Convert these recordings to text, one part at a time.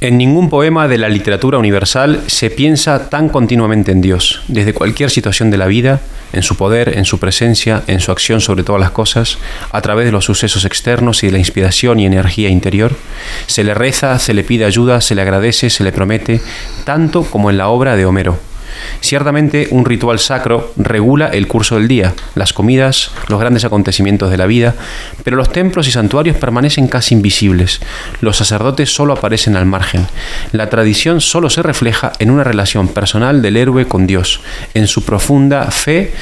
En ningún poema de la literatura universal se piensa tan continuamente en Dios, desde cualquier situación de la vida, en su poder, en su presencia, en su acción sobre todas las cosas, a través de los sucesos externos y de la inspiración y energía interior. Se le reza, se le pide ayuda, se le agradece, se le promete, tanto como en la obra de Homero. Ciertamente, un ritual sacro regula el curso del día, las comidas, los grandes acontecimientos de la vida, pero los templos y santuarios permanecen casi invisibles. Los sacerdotes solo aparecen al margen. La tradición solo se refleja en una relación personal del héroe con Dios, en su profunda fe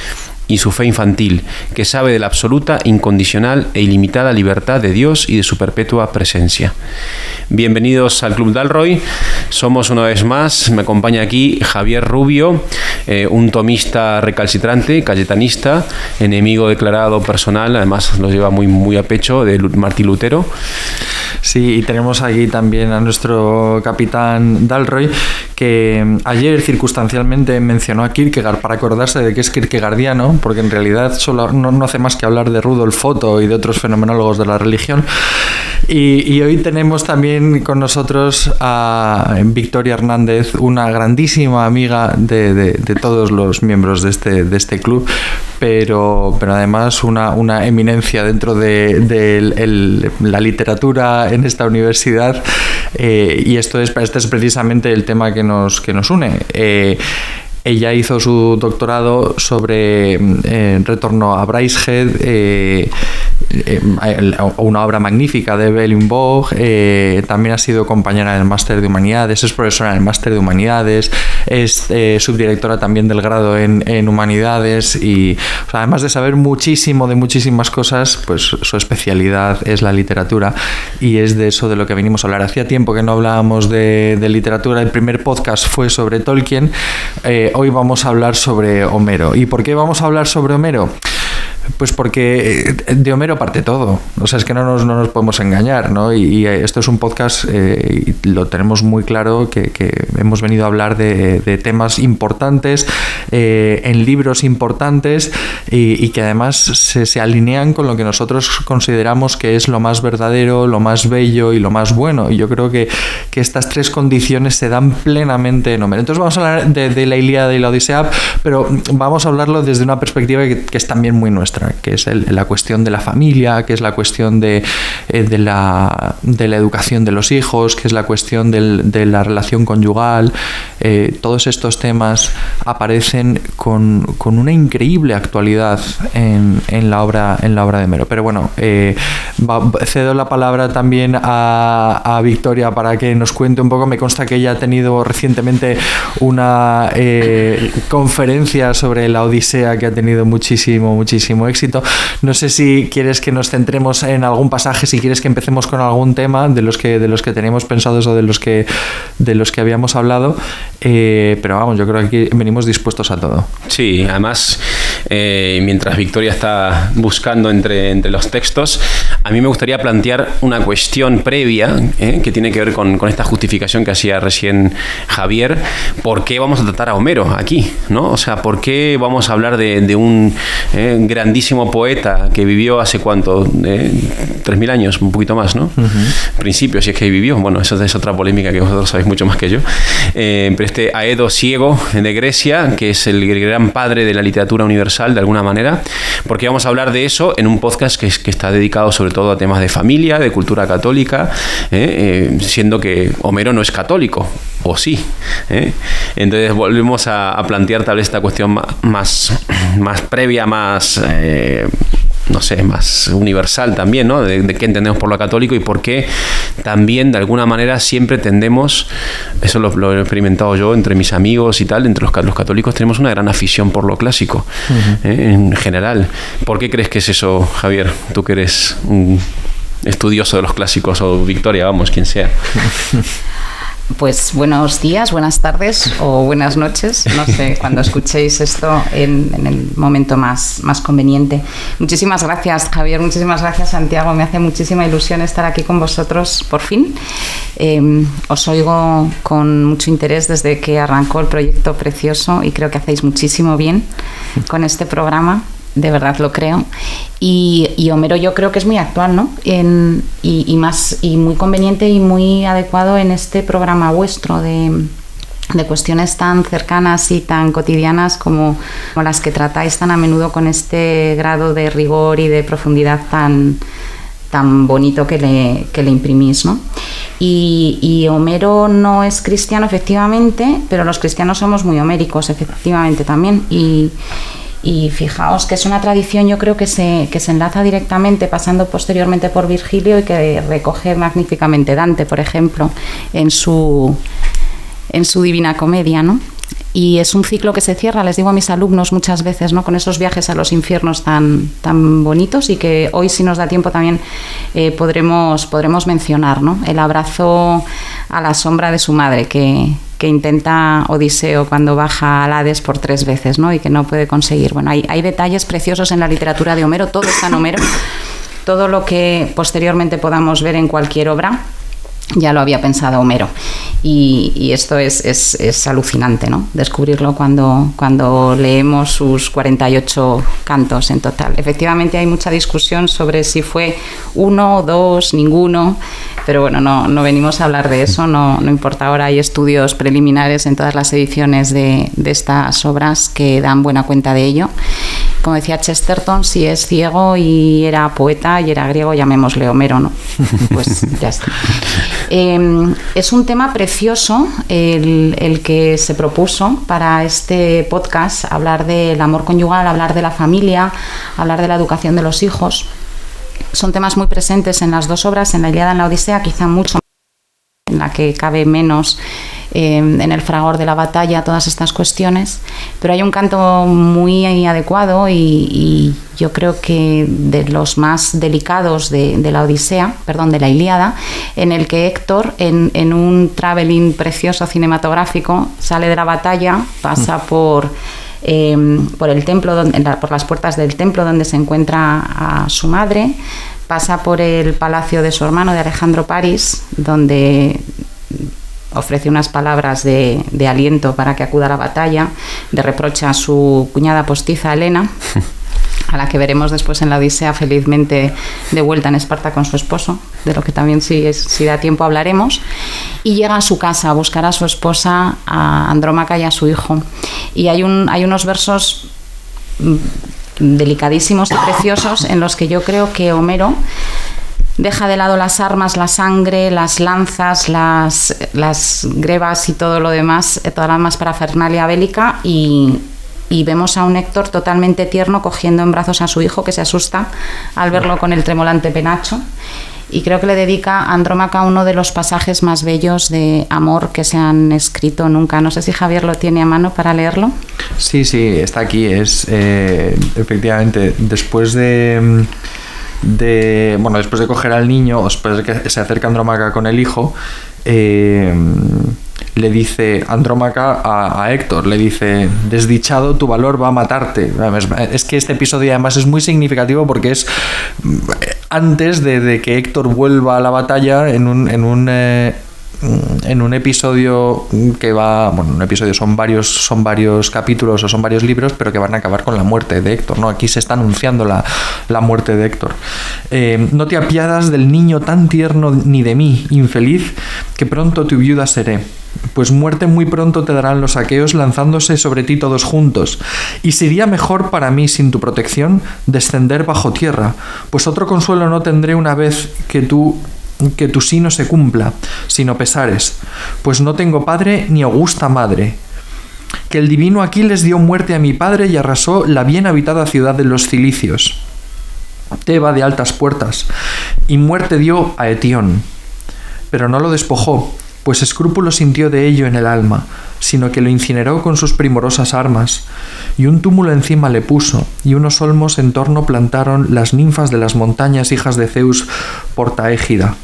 y su fe infantil, que sabe de la absoluta, incondicional e ilimitada libertad de Dios y de su perpetua presencia. Bienvenidos al Club Dalroy. Somos una vez más, me acompaña aquí Javier Rubio, un tomista recalcitrante, cayetanista, enemigo declarado personal, además lo lleva muy a pecho, de Martín Lutero. Sí, y tenemos aquí también a nuestro capitán Dalroy, que ayer circunstancialmente mencionó a Kierkegaard para acordarse de que es kierkegaardiano, porque en realidad solo no hace más que hablar de Rudolf Otto y de otros fenomenólogos de la religión. Y hoy tenemos también con nosotros a Victoria Hernández, una grandísima amiga de todos los miembros de este club, pero además una eminencia dentro de la literatura en esta universidad, y este es precisamente el tema que nos une. Ella hizo su doctorado sobre Retorno a Braeshead, una obra magnífica de Evelyn Waugh. También ha sido compañera del Máster de Humanidades, es profesora en el Máster de Humanidades, es subdirectora también del grado en Humanidades, y o sea, además de saber muchísimo de muchísimas cosas, pues su especialidad es la literatura, y es de eso de lo que venimos a hablar. Hacía tiempo que no hablábamos de literatura. El primer podcast fue sobre Tolkien. Hoy vamos a hablar sobre Homero. ¿Y por qué vamos a hablar sobre Homero? Pues porque de Homero parte todo. O sea, es que no nos podemos engañar, ¿no? Y esto es un podcast, y lo tenemos muy claro, que hemos venido a hablar de temas importantes, en libros importantes, y que además se alinean con lo que nosotros consideramos que es lo más verdadero, lo más bello y lo más bueno. Y yo creo que estas tres condiciones se dan plenamente en Homero. Entonces vamos a hablar de la Ilíada y la Odisea, pero vamos a hablarlo desde una perspectiva que es también muy nuestra, que es la cuestión de la familia, que es la cuestión de la educación de los hijos, que es la cuestión de la relación conyugal. Todos estos temas aparecen con una increíble actualidad en la obra de Homero. Pero bueno, cedo la palabra también a Victoria para que nos cuente un poco. Me consta que ella ha tenido recientemente una conferencia sobre la Odisea que ha tenido muchísimo éxito. No sé si quieres que nos centremos en algún pasaje, si quieres que empecemos con algún tema de los que teníamos pensados o de los que habíamos hablado, pero vamos, yo creo que aquí venimos dispuestos a todo. Sí, además, mientras Victoria está buscando entre los textos, a mí me gustaría plantear una cuestión previa, que tiene que ver con esta justificación que hacía recién Javier. ¿Por qué vamos a tratar a Homero aquí, ¿no? O sea, ¿por qué vamos a hablar de un grandísimo poeta que vivió hace cuánto, 3.000 años, un poquito más, ¿no? Principio, si es que vivió, bueno, eso es otra polémica que vosotros sabéis mucho más que yo, pero Aedo Ciego de Grecia, que es el gran padre de la literatura universal de alguna manera, porque vamos a hablar de eso en un podcast que está dedicado sobre todo a temas de familia, de cultura católica, siendo que Homero no es católico, o sí, entonces volvemos a plantear tal vez esta cuestión más previa, más no sé, más universal también, ¿no? De qué entendemos por lo católico y por qué también de alguna manera siempre tendemos, eso lo he experimentado yo entre mis amigos y tal, entre los católicos tenemos una gran afición por lo clásico, en general. ¿Por qué crees que es eso, Javier? Tú que eres un estudioso de los clásicos, o Victoria, vamos, quien sea. Pues buenos días, buenas tardes o buenas noches, no sé, cuando escuchéis esto en el momento más conveniente. Muchísimas gracias, Javier, muchísimas gracias, Santiago, me hace muchísima ilusión estar aquí con vosotros por fin. Os oigo con mucho interés desde que arrancó el proyecto precioso y creo que hacéis muchísimo bien con este programa. de verdad lo creo. Y Homero yo creo que es muy actual, ¿no? Y muy conveniente y muy adecuado en este programa vuestro de cuestiones tan cercanas y tan cotidianas como las que tratáis tan a menudo, con este grado de rigor y de profundidad tan bonito que le imprimís, ¿no? Y Homero no es cristiano, efectivamente, pero los cristianos somos muy homéricos, efectivamente, también. Y fijaos que es una tradición, yo creo que se enlaza directamente, pasando posteriormente por Virgilio, y que recoge magníficamente Dante, por ejemplo, en su Divina Comedia, ¿no? Y es un ciclo que se cierra, les digo a mis alumnos muchas veces, ¿no?, con esos viajes a los infiernos tan bonitos, y que hoy, si nos da tiempo, también podremos mencionar, ¿no? El abrazo a la sombra de su madre que intenta Odiseo cuando baja al Hades por 3 veces, ¿no?, y que no puede conseguir. Bueno, hay detalles preciosos en la literatura de Homero, todo está en Homero, todo lo que posteriormente podamos ver en cualquier obra ya lo había pensado Homero, y esto es alucinante, ¿no?, descubrirlo cuando leemos sus 48 cantos en total. Efectivamente hay mucha discusión sobre si fue 1, 2, ninguno, pero bueno, no venimos a hablar de eso, no importa. Ahora hay estudios preliminares en todas las ediciones de estas obras que dan buena cuenta de ello. Como decía Chesterton, si es ciego y era poeta y era griego, llamémosle Homero, ¿no? Pues ya está. Es un tema precioso el que se propuso para este podcast, hablar del amor conyugal, hablar de la familia, hablar de la educación de los hijos. Son temas muy presentes en las dos obras, en la Ilíada y en la Odisea, quizá mucho más, en la que cabe menos en el fragor de la batalla todas estas cuestiones, pero hay un canto muy adecuado y yo creo que de los más delicados de la Odisea, de la Ilíada, en el que Héctor, en un traveling precioso cinematográfico, sale de la batalla, pasa por el templo, por las puertas del templo donde se encuentra a su madre, pasa por el palacio de su hermano, de Alejandro Paris, donde ofrece unas palabras de aliento para que acuda a la batalla, de reproche a su cuñada postiza Helena, a la que veremos después en la Odisea felizmente de vuelta en Esparta con su esposo, de lo que también si da tiempo hablaremos, y llega a su casa a buscar a su esposa, a Andrómaca y a su hijo. Y hay unos versos delicadísimos y preciosos en los que yo creo que Homero deja de lado las armas, la sangre, las lanzas, las grebas y todo lo demás, toda la más parafernalia bélica, y vemos a un Héctor totalmente tierno cogiendo en brazos a su hijo, que se asusta al verlo con el tremolante penacho, y creo que le dedica a Andrómaca uno de los pasajes más bellos de amor que se han escrito nunca. No sé si Javier lo tiene a mano para leerlo. Sí, está aquí. Es efectivamente después de coger al niño, después de que se acerca Andrómaca con el hijo, le dice Andrómaca a Héctor, le dice: desdichado, tu valor va a matarte. Es que este episodio además es muy significativo porque es antes de que Héctor vuelva a la batalla, en un episodio que va, un episodio son varios capítulos o son varios libros, pero que van a acabar con la muerte de Héctor, ¿no? Aquí se está anunciando la muerte de Héctor. No te apiadas del niño tan tierno ni de mí, infeliz, que pronto tu viuda seré. Pues muerte muy pronto te darán los aqueos, lanzándose sobre ti todos juntos. Y sería mejor para mí, sin tu protección, descender bajo tierra, pues otro consuelo no tendré una vez que tu sí no se cumpla, sino pesares, pues no tengo padre ni augusta madre. Que el divino Aquiles dio muerte a mi padre y arrasó la bien habitada ciudad de los cilicios, Teba de altas puertas, y muerte dio a Etión, pero no lo despojó, pues escrúpulo sintió de ello en el alma, sino que lo incineró con sus primorosas armas, y un túmulo encima le puso, y unos olmos en torno plantaron las ninfas de las montañas, hijas de Zeus portaégida.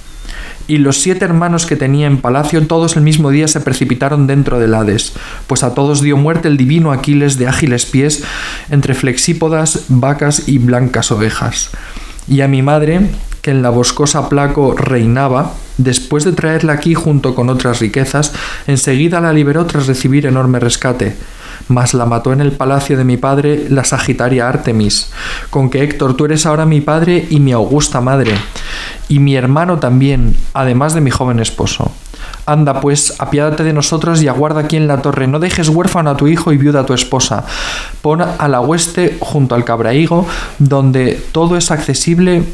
Y los 7 hermanos que tenía en palacio, todos el mismo día se precipitaron dentro del Hades, pues a todos dio muerte el divino Aquiles de ágiles pies, entre flexípodas, vacas y blancas ovejas. Y a mi madre, que en la boscosa Placo reinaba, después de traerla aquí junto con otras riquezas, enseguida la liberó tras recibir enorme rescate. mas la mató en el palacio de mi padre la Sagitaria Artemis. Con que, Héctor, tú eres ahora mi padre y mi augusta madre, y mi hermano también, además de mi joven esposo. Anda, pues, apiádate de nosotros y aguarda aquí en la torre. No dejes huérfano a tu hijo y viuda a tu esposa. Pon a la hueste junto al Cabrahigo, donde todo accesible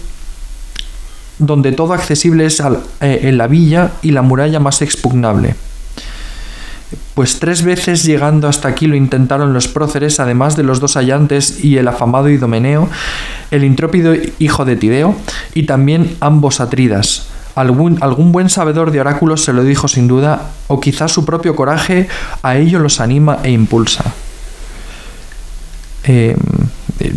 es en la villa y la muralla más expugnable. Pues 3 veces llegando hasta aquí lo intentaron los próceres, además de los 2 hallantes y el afamado Idomeneo, el intrépido hijo de Tideo, y también ambos atridas. Algún buen sabedor de oráculos se lo dijo sin duda, o quizás su propio coraje a ello los anima e impulsa.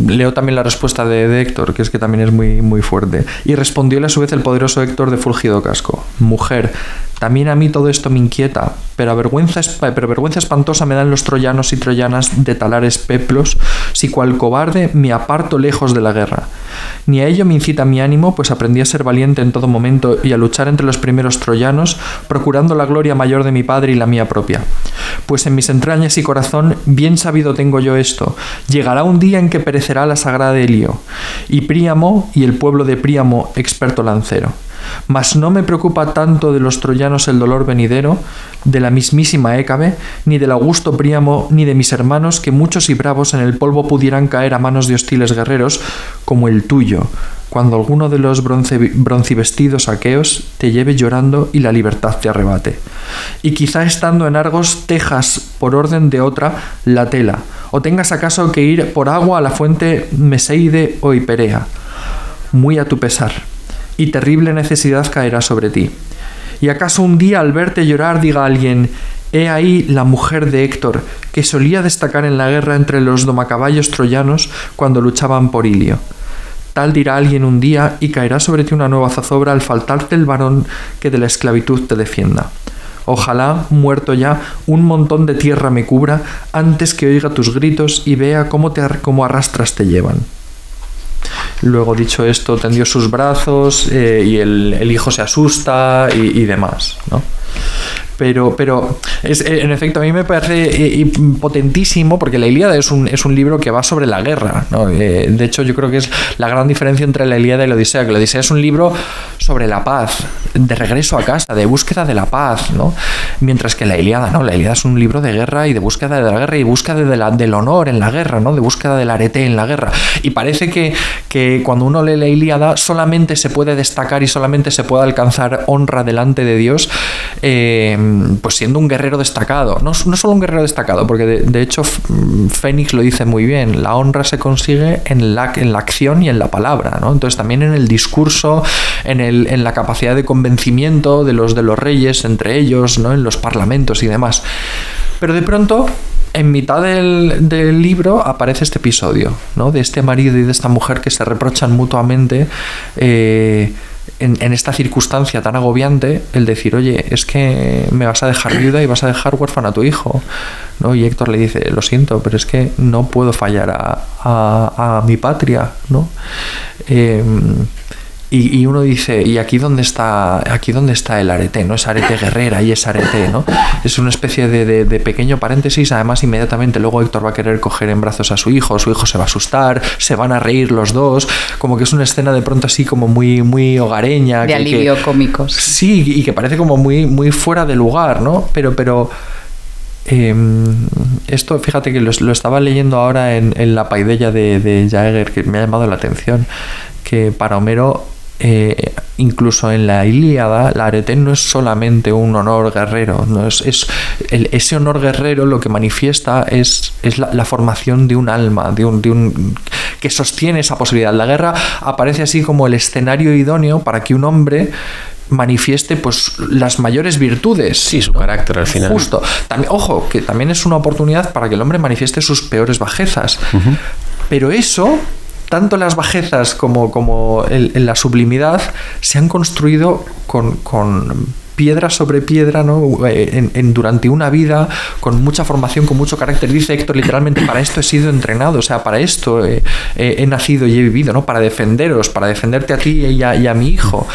Leo también la respuesta de Héctor, que es que también es muy, muy fuerte. Y respondióle a su vez el poderoso Héctor de fulgido casco: mujer, también a mí todo esto me inquieta, pero vergüenza espantosa me dan los troyanos y troyanas de talares peplos, si cual cobarde me aparto lejos de la guerra. Ni a ello me incita mi ánimo, pues aprendí a ser valiente en todo momento y a luchar entre los primeros troyanos, procurando la gloria mayor de mi padre y la mía propia. Pues en mis entrañas y corazón bien sabido tengo yo esto: llegará un día en que perecerá la sagrada Helio, y Príamo y el pueblo de Príamo experto lancero. Mas no me preocupa tanto de los troyanos el dolor venidero, de la mismísima Hécabe, ni del augusto Príamo, ni de mis hermanos, que muchos y bravos en el polvo pudieran caer a manos de hostiles guerreros, como el tuyo, cuando alguno de los broncivestidos aqueos te lleve llorando y la libertad te arrebate. Y quizá estando en Argos tejas, por orden de otra, la tela, o tengas acaso que ir por agua a la fuente Meseide o Hiperea, muy a tu pesar, y terrible necesidad caerá sobre ti. Y acaso un día al verte llorar diga alguien: he ahí la mujer de Héctor, que solía destacar en la guerra entre los domacaballos troyanos cuando luchaban por Ilio. Tal dirá alguien un día y caerá sobre ti una nueva zozobra al faltarte el varón que de la esclavitud te defienda. Ojalá, muerto ya, un montón de tierra me cubra antes que oiga tus gritos y vea cómo arrastras te llevan. Luego, dicho esto, tendió sus brazos y el hijo se asusta y demás, ¿no? Pero en efecto, a mí me parece potentísimo, porque la Ilíada es un libro que va sobre la guerra, ¿no? De hecho, yo creo que es la gran diferencia entre la Ilíada y la Odisea, que la Odisea es un libro sobre la paz, de regreso a casa, de búsqueda de la paz, ¿no? Mientras que la Ilíada, ¿no? La Ilíada es un libro de guerra y de búsqueda de la guerra y búsqueda del honor en la guerra, ¿no? De búsqueda del arete en la guerra. Y parece que cuando uno lee la Ilíada solamente se puede destacar y solamente se puede alcanzar honra delante de Dios, pues siendo un guerrero destacado. No solo un guerrero destacado, porque de hecho Fénix lo dice muy bien: la honra se consigue en la acción y en la palabra, ¿no? Entonces también en el discurso, en la capacidad de convencimiento de los reyes entre ellos, ¿no? En los parlamentos y demás. Pero de pronto, en mitad del libro aparece este episodio, ¿no? De este marido y de esta mujer que se reprochan mutuamente en esta circunstancia tan agobiante, el decir: oye, es que me vas a dejar viuda y vas a dejar huérfano a tu hijo, ¿no? Y Héctor le dice: lo siento, pero es que no puedo fallar a mi patria, ¿no? Y uno dice: ¿y aquí dónde está el arete? ¿No? Es arete guerrera y es arete, ¿no? Es una especie de pequeño paréntesis. Además, inmediatamente luego Héctor va a querer coger en brazos a su hijo se va a asustar, se van a reír los dos, como que es una escena de pronto así como muy, muy hogareña. De alivio cómicos. Sí, y que parece como muy, muy fuera de lugar, ¿no? Pero esto, fíjate que lo estaba leyendo ahora en la Paideia de Jaeger, que me ha llamado la atención, que para Homero, incluso en la Ilíada, la arete no es solamente un honor guerrero, no ese honor guerrero lo que manifiesta es la formación de un alma, de un que sostiene esa posibilidad. La guerra aparece así como el escenario idóneo para que un hombre manifieste pues las mayores virtudes. Sí, su carácter al final. Justo. También, ojo, que también es una oportunidad para que el hombre manifieste sus peores bajezas. Uh-huh. Pero eso, tanto las bajezas como en la sublimidad, se han construido con piedra sobre piedra, ¿no? Durante una vida, con mucha formación, con mucho carácter. Dice Héctor literalmente: para esto he sido entrenado, o sea, para esto he nacido y he vivido, ¿no? Para defenderos, para defenderte a ti y a mi hijo.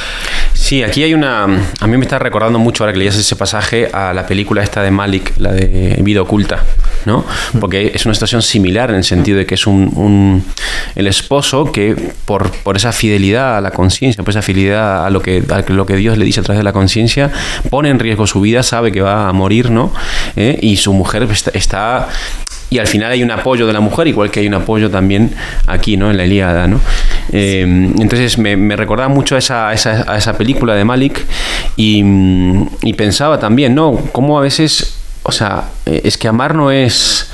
Sí, aquí hay a mí me está recordando mucho, ahora que leías ese pasaje, a la película esta de Malick, la de Vida Oculta, ¿no? Porque es una situación similar en el sentido de que es el esposo que por esa fidelidad a la conciencia, por esa fidelidad a lo que Dios le dice a través de la conciencia, pone en riesgo su vida, sabe que va a morir, ¿no? Y su mujer está y al final hay un apoyo de la mujer, igual que hay un apoyo también aquí, ¿no? En la Ilíada, ¿no? Entonces me recordaba mucho a esa película de Malick y pensaba también, ¿no? Cómo a veces, o sea, es que amar no es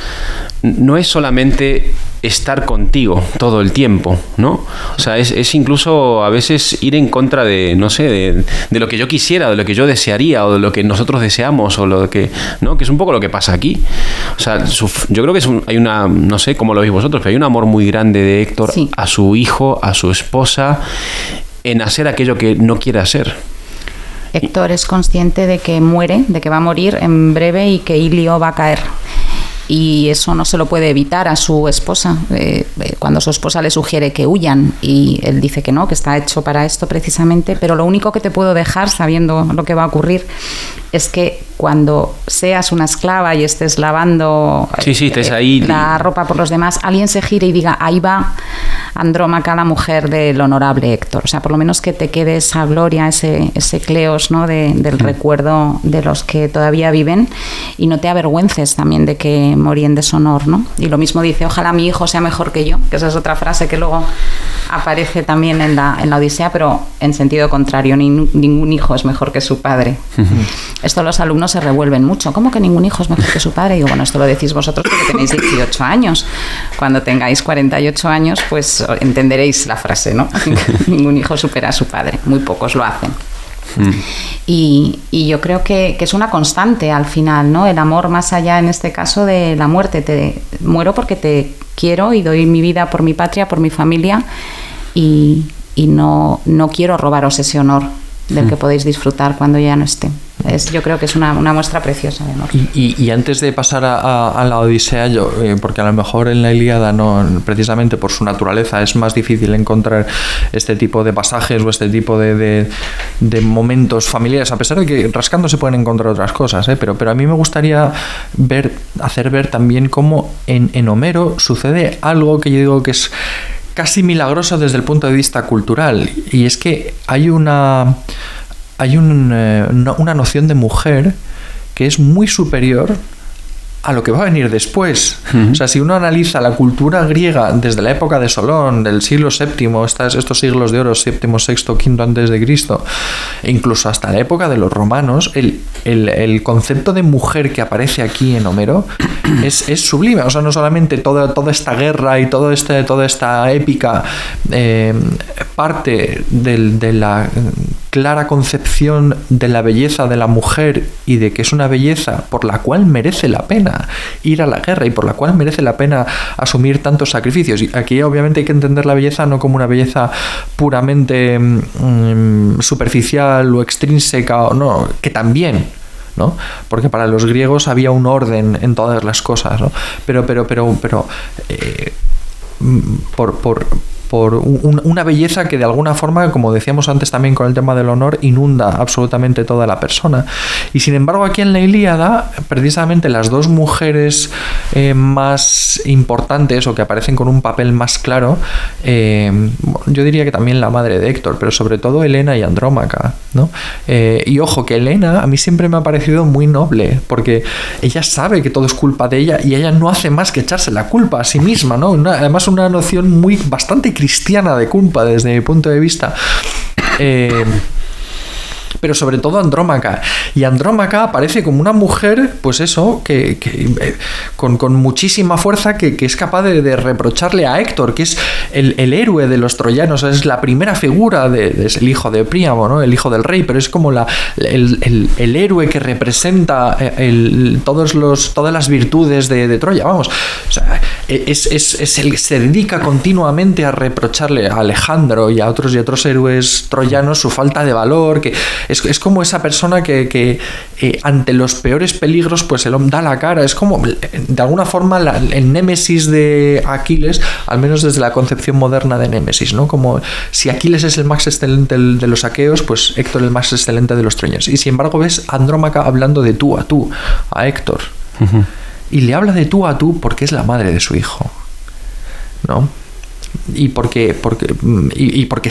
solamente estar contigo todo el tiempo, ¿no? O sea, es incluso a veces ir en contra de, no sé, de lo que yo quisiera, de lo que yo desearía, o de lo que nosotros deseamos, o lo que, ¿no? Que es un poco lo que pasa aquí. O sea, yo creo que hay una, no sé cómo lo veis vosotros, pero hay un amor muy grande de Héctor a su hijo, a su esposa, en hacer aquello que no quiere hacer. Héctor es consciente de que muere, de que va a morir en breve y que Ilio va a caer. Y eso no se lo puede evitar a su esposa. Cuando su esposa le sugiere que huyan y él dice que no, que está hecho para esto precisamente, pero lo único que te puedo dejar, sabiendo lo que va a ocurrir, es que cuando seas una esclava y estés lavando estés ahí, la ropa por los demás, alguien se gire y diga, ahí va Andrómaca, la mujer del honorable Héctor. O sea, por lo menos que te quede esa gloria, ese cleos, ¿no? del recuerdo de los que todavía viven, y no te avergüences también de que morí en deshonor, ¿no? Y lo mismo dice, ojalá mi hijo sea mejor que yo, que esa es otra frase que luego aparece también en la Odisea, pero en sentido contrario, ningún hijo es mejor que su padre. Esto los alumnos se revuelven mucho. ¿Cómo que ningún hijo es mejor que su padre? Y digo, bueno, esto lo decís vosotros porque tenéis 18 años. Cuando tengáis 48 años, pues entenderéis la frase, ¿no? Ningún hijo supera a su padre. Muy pocos lo hacen. Y yo creo que es una constante al final, ¿no? El amor más allá, en este caso, de la muerte. Muero porque te quiero y doy mi vida por mi patria, por mi familia, y no quiero robaros ese honor del que podéis disfrutar cuando ya no esté. Yo creo que es una muestra preciosa de amor. Y antes de pasar a la Odisea, porque a lo mejor en la Ilíada, no, precisamente por su naturaleza, es más difícil encontrar este tipo de pasajes o este tipo de momentos familiares, a pesar de que rascando se pueden encontrar otras cosas, pero a mí me gustaría hacer ver también cómo en Homero sucede algo que yo digo que es casi milagroso desde el punto de vista cultural, y es que hay una noción de mujer que es muy superior a lo que va a venir después. O sea, si uno analiza la cultura griega desde la época de Solón, del siglo VII, estos siglos de oro, VII, VI, V antes de Cristo, e incluso hasta la época de los romanos, el concepto de mujer que aparece aquí en Homero es sublime. O sea, no solamente toda esta guerra y toda esta épica parte de la clara concepción de la belleza de la mujer y de que es una belleza por la cual merece la pena ir a la guerra y por la cual merece la pena asumir tantos sacrificios. Y aquí obviamente hay que entender la belleza no como una belleza puramente superficial o extrínseca, no, que también, ¿no? Porque para los griegos había un orden en todas las cosas, ¿no? Pero por una belleza que de alguna forma, como decíamos antes también con el tema del honor, inunda absolutamente toda la persona. Y sin embargo aquí en la Ilíada, precisamente las dos mujeres más importantes o que aparecen con un papel más claro, yo diría que también la madre de Héctor, pero sobre todo Helena y Andrómaca, ¿no? Y ojo, que Helena a mí siempre me ha parecido muy noble, porque ella sabe que todo es culpa de ella y ella no hace más que echarse la culpa a sí misma, ¿no? Además una noción bastante cristiana de culpa desde mi punto de vista. Pero sobre todo Andrómaca. Y Andrómaca aparece como una mujer, pues eso, que con muchísima fuerza, que es capaz de reprocharle a Héctor, que es el héroe de los troyanos, es la primera figura es el hijo de Príamo, ¿no? El hijo del rey, pero es como el héroe que representa todas las virtudes de Troya, vamos. O sea, se dedica continuamente a reprocharle a Alejandro y a otros héroes troyanos su falta de valor, que es como esa persona que ante los peores peligros pues él da la cara. Es como de alguna forma el némesis de Aquiles, al menos desde la concepción moderna de némesis, ¿no? Como si Aquiles es el más excelente de los aqueos, pues Héctor el más excelente de los troyanos. Y sin embargo ves a Andrómaca hablando de tú a Héctor. y le habla de tú a tú porque es la madre de su hijo, ¿no? Y porque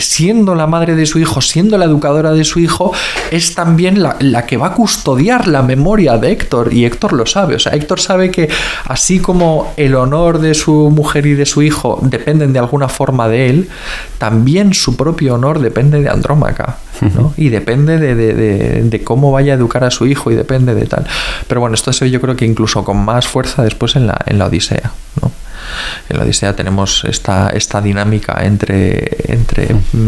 siendo la madre de su hijo, siendo la educadora de su hijo, es también la que va a custodiar la memoria de Héctor, y Héctor lo sabe. O sea, Héctor sabe que así como el honor de su mujer y de su hijo dependen de alguna forma de él, también su propio honor depende de Andrómaca, ¿no? Y depende de cómo vaya a educar a su hijo, y depende de tal. Pero bueno, esto yo creo que incluso con más fuerza después en la Odisea, ¿no? En la Odisea tenemos esta dinámica entre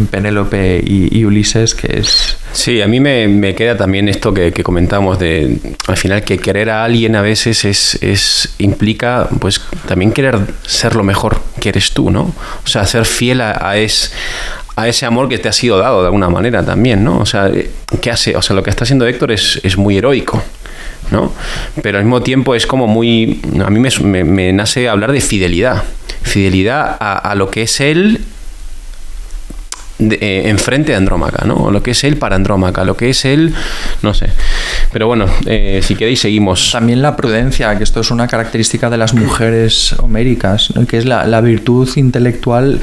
Penélope y Ulises, que es... Sí, a mí me queda también esto que comentamos de, al final, que querer a alguien a veces implica pues también querer ser lo mejor que eres tú, ¿no? O sea, ser fiel a ese amor que te ha sido dado de alguna manera también, ¿no? O sea, ¿qué hace? O sea, lo que está haciendo Héctor es muy heroico, ¿no? Pero al mismo tiempo es como muy... A mí me nace hablar de fidelidad a lo que es él enfrente de Andrómaca, ¿no? O lo que es él para Andrómaca, lo que es él, no sé. Pero bueno, si queréis seguimos. También la prudencia, que esto es una característica de las mujeres homéricas, ¿no? Que es la virtud intelectual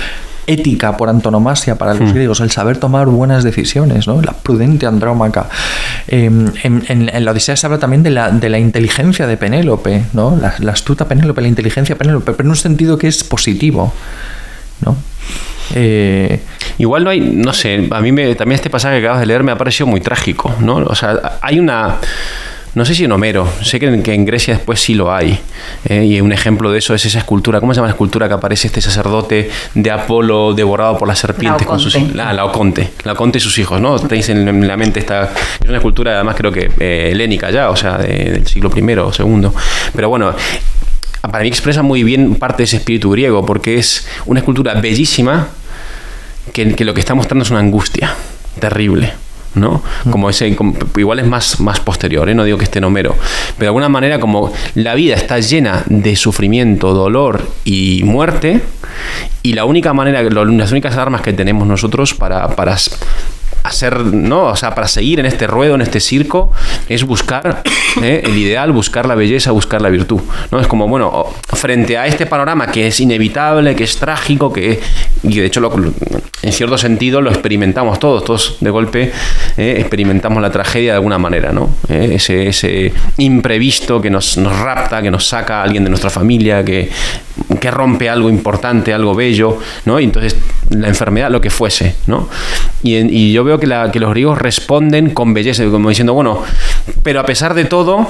ética por antonomasia para los griegos, el saber tomar buenas decisiones, ¿no? La prudente Andrómaca. En la Odisea se habla también de la inteligencia de Penélope, ¿no? La astuta Penélope, la inteligencia de Penélope, pero en un sentido que es positivo, ¿no? Igual no hay, no sé, a mí también este pasaje que acabas de leer me ha parecido muy trágico, ¿no? O sea, hay una... No sé si en Homero, sé que en Grecia después sí lo hay, y un ejemplo de eso es esa escultura. ¿Cómo se llama la escultura que aparece este sacerdote de Apolo devorado por las serpientes con sus Laoconte y sus hijos, ¿no? Tenéis en la mente esta, es una escultura además creo que helénica ya, o sea, del siglo I o II. Pero bueno, para mí expresa muy bien parte de ese espíritu griego, porque es una escultura bellísima que lo que está mostrando es una angustia terrible, ¿no? Como igual es más posterior, no digo que esté en Homero, pero de alguna manera como la vida está llena de sufrimiento, dolor y muerte, y la única manera, las únicas armas que tenemos nosotros para hacer, ¿no? O sea, para seguir en este ruedo, en este circo, es buscar el ideal, buscar la belleza, buscar la virtud, ¿no? Es como, bueno, frente a este panorama que es inevitable, que es trágico, y de hecho en cierto sentido lo experimentamos todos de golpe, experimentamos la tragedia de alguna manera, ¿no? Ese imprevisto que nos rapta, que nos saca a alguien de nuestra familia, que rompe algo importante, algo bello, ¿no? Y entonces la enfermedad, lo que fuese, ¿no? Y yo veo que los griegos responden con belleza, como diciendo, bueno, pero a pesar de todo,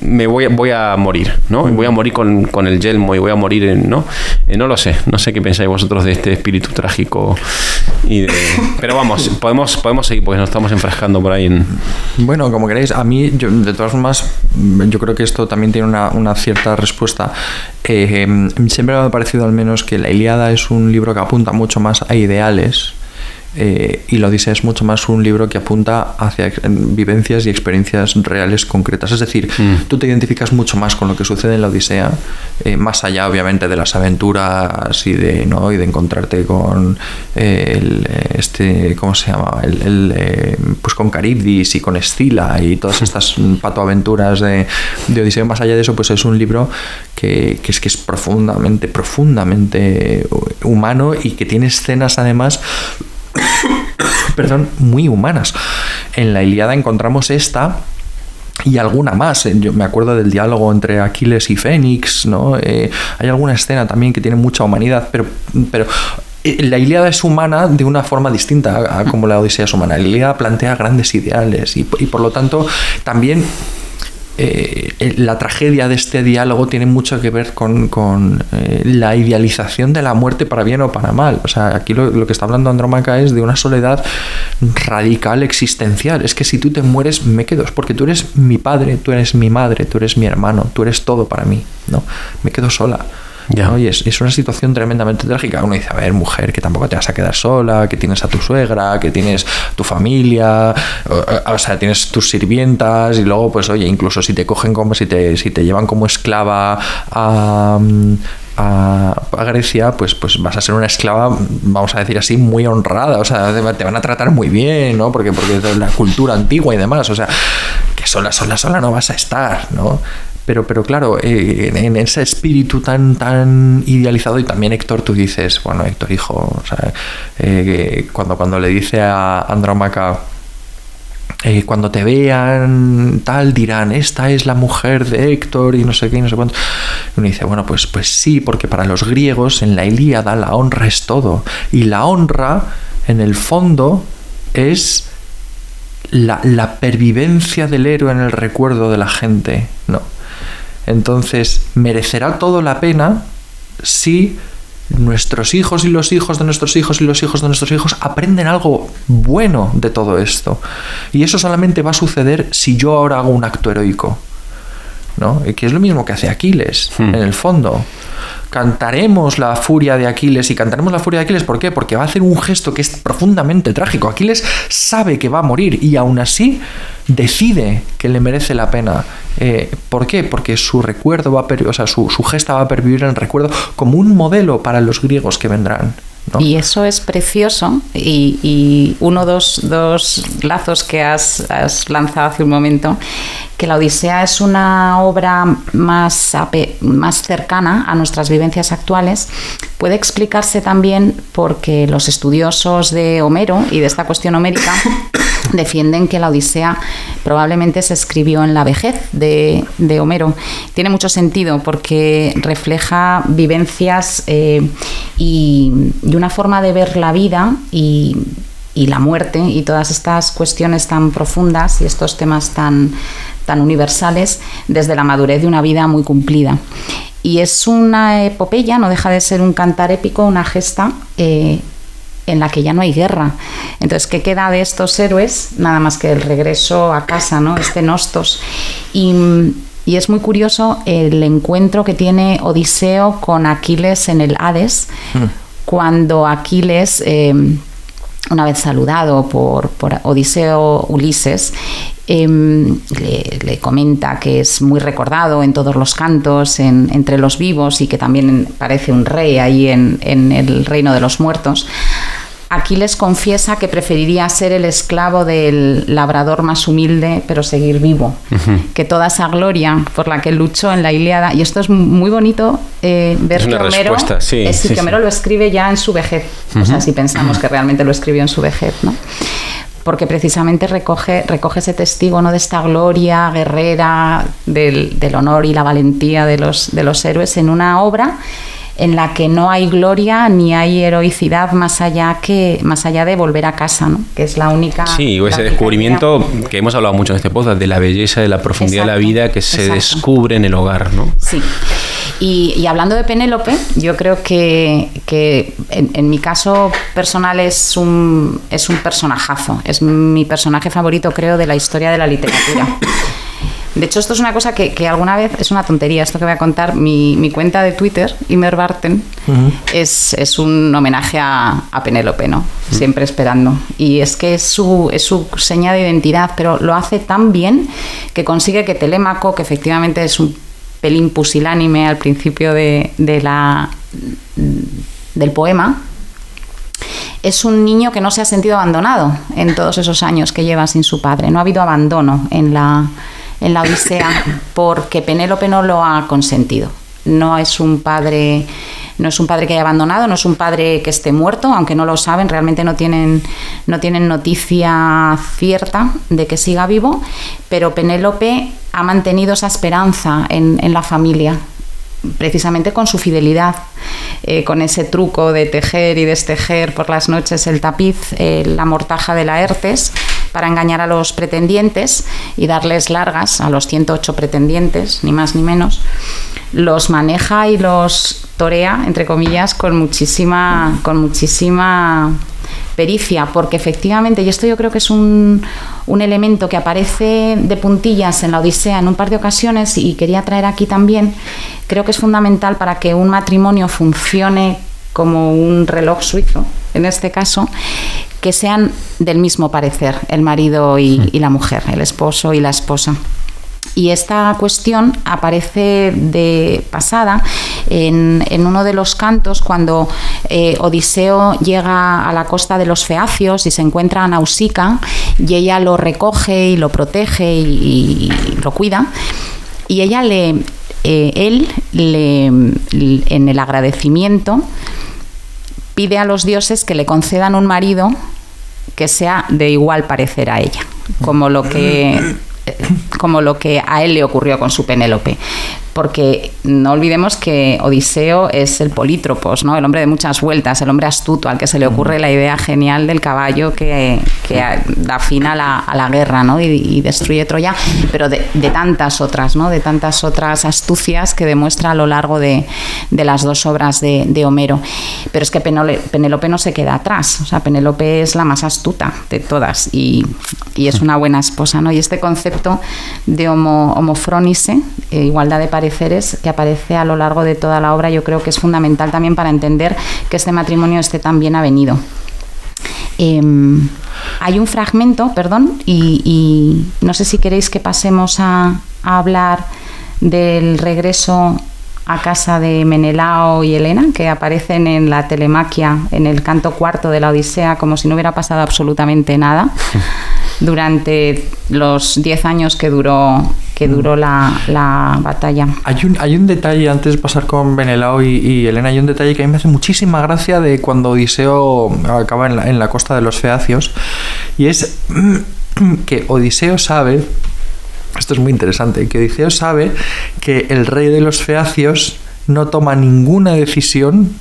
me voy a morir, ¿no? Voy a morir con el yelmo y voy a morir, ¿no? No lo sé, no sé qué pensáis vosotros de este espíritu trágico pero vamos, podemos seguir porque nos estamos enfrascando por ahí en... Bueno, como queréis, a mí, de todas formas, yo creo que esto también tiene una cierta respuesta. Siempre me ha parecido al menos que la Ilíada es un libro que apunta mucho más a ideales, y la Odisea es mucho más un libro que apunta hacia vivencias y experiencias reales concretas. Es decir, tú te identificas mucho más con lo que sucede en la Odisea, más allá obviamente de las aventuras y de encontrarte con ¿cómo se llama? Pues con Caribdis y con Escila y todas estas patoaventuras de Odisea. Más allá de eso, pues es un libro que es profundamente humano, y que tiene escenas además muy humanas. En la Ilíada encontramos esta y alguna más. Yo me acuerdo del diálogo entre Aquiles y Fénix, ¿no? Hay alguna escena también que tiene mucha humanidad, pero la Ilíada es humana de una forma distinta a como la Odisea es humana. La Ilíada plantea grandes ideales y por lo tanto también la tragedia de este diálogo tiene mucho que ver con la idealización de la muerte para bien o para mal. O sea, aquí lo que está hablando Andrómaca es de una soledad radical existencial. Es que si tú te mueres me quedo, es porque tú eres mi padre, tú eres mi madre, tú eres mi hermano, tú eres todo para mí, ¿no? Me quedo sola. ¿No? Y es una situación tremendamente trágica. Uno dice, a ver, mujer, que tampoco te vas a quedar sola, que tienes a tu suegra, que tienes tu familia, o sea, tienes tus sirvientas, y luego, pues, oye, incluso si te cogen como si te llevan como esclava a Grecia, pues vas a ser una esclava, vamos a decir así, muy honrada. O sea, te van a tratar muy bien, ¿no? Porque es la cultura antigua y demás. O sea, que sola no vas a estar, ¿no? Pero claro, en ese espíritu tan idealizado, y también Héctor, tú dices, bueno, Héctor, hijo, o sea, cuando le dice a Andrómaca, cuando te vean tal dirán, esta es la mujer de Héctor y no sé qué y no sé cuánto. Y uno dice, bueno, pues sí, porque para los griegos en la Ilíada la honra es todo, y la honra en el fondo es la pervivencia del héroe en el recuerdo de la gente, ¿no? Entonces merecerá todo la pena si nuestros hijos y los hijos de nuestros hijos y los hijos de nuestros hijos aprenden algo bueno de todo esto. Y eso solamente va a suceder si yo ahora hago un acto heroico, ¿no? Que es lo mismo que hace Aquiles, en el fondo. Cantaremos la furia de Aquiles, y cantaremos la furia de Aquiles, ¿por qué? Porque va a hacer un gesto que es profundamente trágico. Aquiles sabe que va a morir y aún así decide que le merece la pena. ¿Por qué? Porque su recuerdo su gesta va a pervivir en el recuerdo como un modelo para los griegos que vendrán, ¿no? Y eso es precioso, y dos lazos que has lanzado hace un momento, que la Odisea es una obra más cercana a nuestras vivencias actuales, puede explicarse también porque los estudiosos de Homero y de esta cuestión homérica defienden que la Odisea probablemente se escribió en la vejez de Homero. Tiene mucho sentido porque refleja vivencias y una forma de ver la vida y la muerte y todas estas cuestiones tan profundas y estos temas tan universales desde la madurez de una vida muy cumplida. Y es una epopeya, no deja de ser un cantar épico, una gesta en la que ya no hay guerra. Entonces, ¿qué queda de estos héroes? Nada más que el regreso a casa, ¿no? Este Nostos. Y es muy curioso el encuentro que tiene Odiseo con Aquiles en el Hades, cuando Aquiles, una vez saludado por Odiseo Ulises, le comenta que es muy recordado en todos los cantos, entre los vivos, y que también parece un rey ahí en el reino de los muertos. Aquiles confiesa que preferiría ser el esclavo del labrador más humilde, pero seguir vivo, que toda esa gloria por la que luchó en la Ilíada. Y esto es muy bonito ver que Homero, Homero lo escribe ya en su vejez. O sea, si pensamos que realmente lo escribió en su vejez, ¿no? Porque precisamente recoge ese testigo, ¿no?, de esta gloria guerrera, del honor y la valentía de los héroes en una obra en la que no hay gloria ni hay heroicidad más allá de volver a casa, ¿no? Que es la única... Sí, o ese descubrimiento que hemos hablado mucho en este podcast, de la belleza, de la profundidad de la vida que se descubre en el hogar, ¿no? Sí. Y hablando de Penélope, yo creo que en mi caso personal es un personajazo. Es mi personaje favorito, creo, de la historia de la literatura. De hecho, esto es una cosa que alguna vez, es una tontería esto que voy a contar, mi cuenta de Twitter, Imer Barten, es un homenaje a Penélope, ¿no? Siempre esperando. Y es que es su seña de identidad, pero lo hace tan bien que consigue que Telémaco, que efectivamente es un pelín pusilánime al principio del poema, es un niño que no se ha sentido abandonado en todos esos años que lleva sin su padre. No ha habido abandono en la Odisea porque Penélope no lo ha consentido. No es un padre que haya abandonado, no es un padre que esté muerto, aunque no lo saben, realmente no tienen noticia cierta de que siga vivo, pero Penélope ha mantenido esa esperanza en la familia, precisamente con su fidelidad, con ese truco de tejer y destejer por las noches el tapiz, la mortaja de Laertes, para engañar a los pretendientes y darles largas a los 108 pretendientes, ni más ni menos. Los maneja y los torea, entre comillas, con muchísima pericia, porque efectivamente, y esto yo creo que es un elemento que aparece de puntillas en la Odisea en un par de ocasiones y quería traer aquí también, creo que es fundamental para que un matrimonio funcione como un reloj suizo, en este caso, que sean del mismo parecer, el marido y la mujer, el esposo y la esposa. Y esta cuestión aparece de pasada en uno de los cantos cuando Odiseo llega a la costa de los Feacios y se encuentra a Nausicaa y ella lo recoge y lo protege y lo cuida. Y él en el agradecimiento pide a los dioses que le concedan un marido que sea de igual parecer a ella, como lo que a él le ocurrió con su Penélope. Porque no olvidemos que Odiseo es el polítropos, ¿no? El hombre de muchas vueltas, el hombre astuto al que se le ocurre la idea genial del caballo que da fin a la guerra, ¿no? y destruye Troya, pero de tantas otras, ¿no? De tantas otras astucias que demuestra a lo largo de las dos obras de Homero. Pero es que Penélope no se queda atrás, o sea, Penélope es la más astuta de todas y es una buena esposa, ¿no? Y este concepto de homofrónise, igualdad de pareceres, que aparece a lo largo de toda la obra, yo creo que es fundamental también para entender que este matrimonio esté tan bien avenido. Hay un fragmento, y no sé si queréis que pasemos a hablar del regreso a casa de Menelao y Helena, que aparecen en la Telemaquia, en el canto cuarto de la Odisea, como si no hubiera pasado absolutamente nada durante los 10 años que duró la batalla. Hay un detalle, antes de pasar con Menelao y Helena, hay un detalle que a mí me hace muchísima gracia de cuando Odiseo acaba en la costa de los Feacios, y es que Odiseo sabe, esto es muy interesante, que Odiseo sabe que el rey de los Feacios no toma ninguna decisión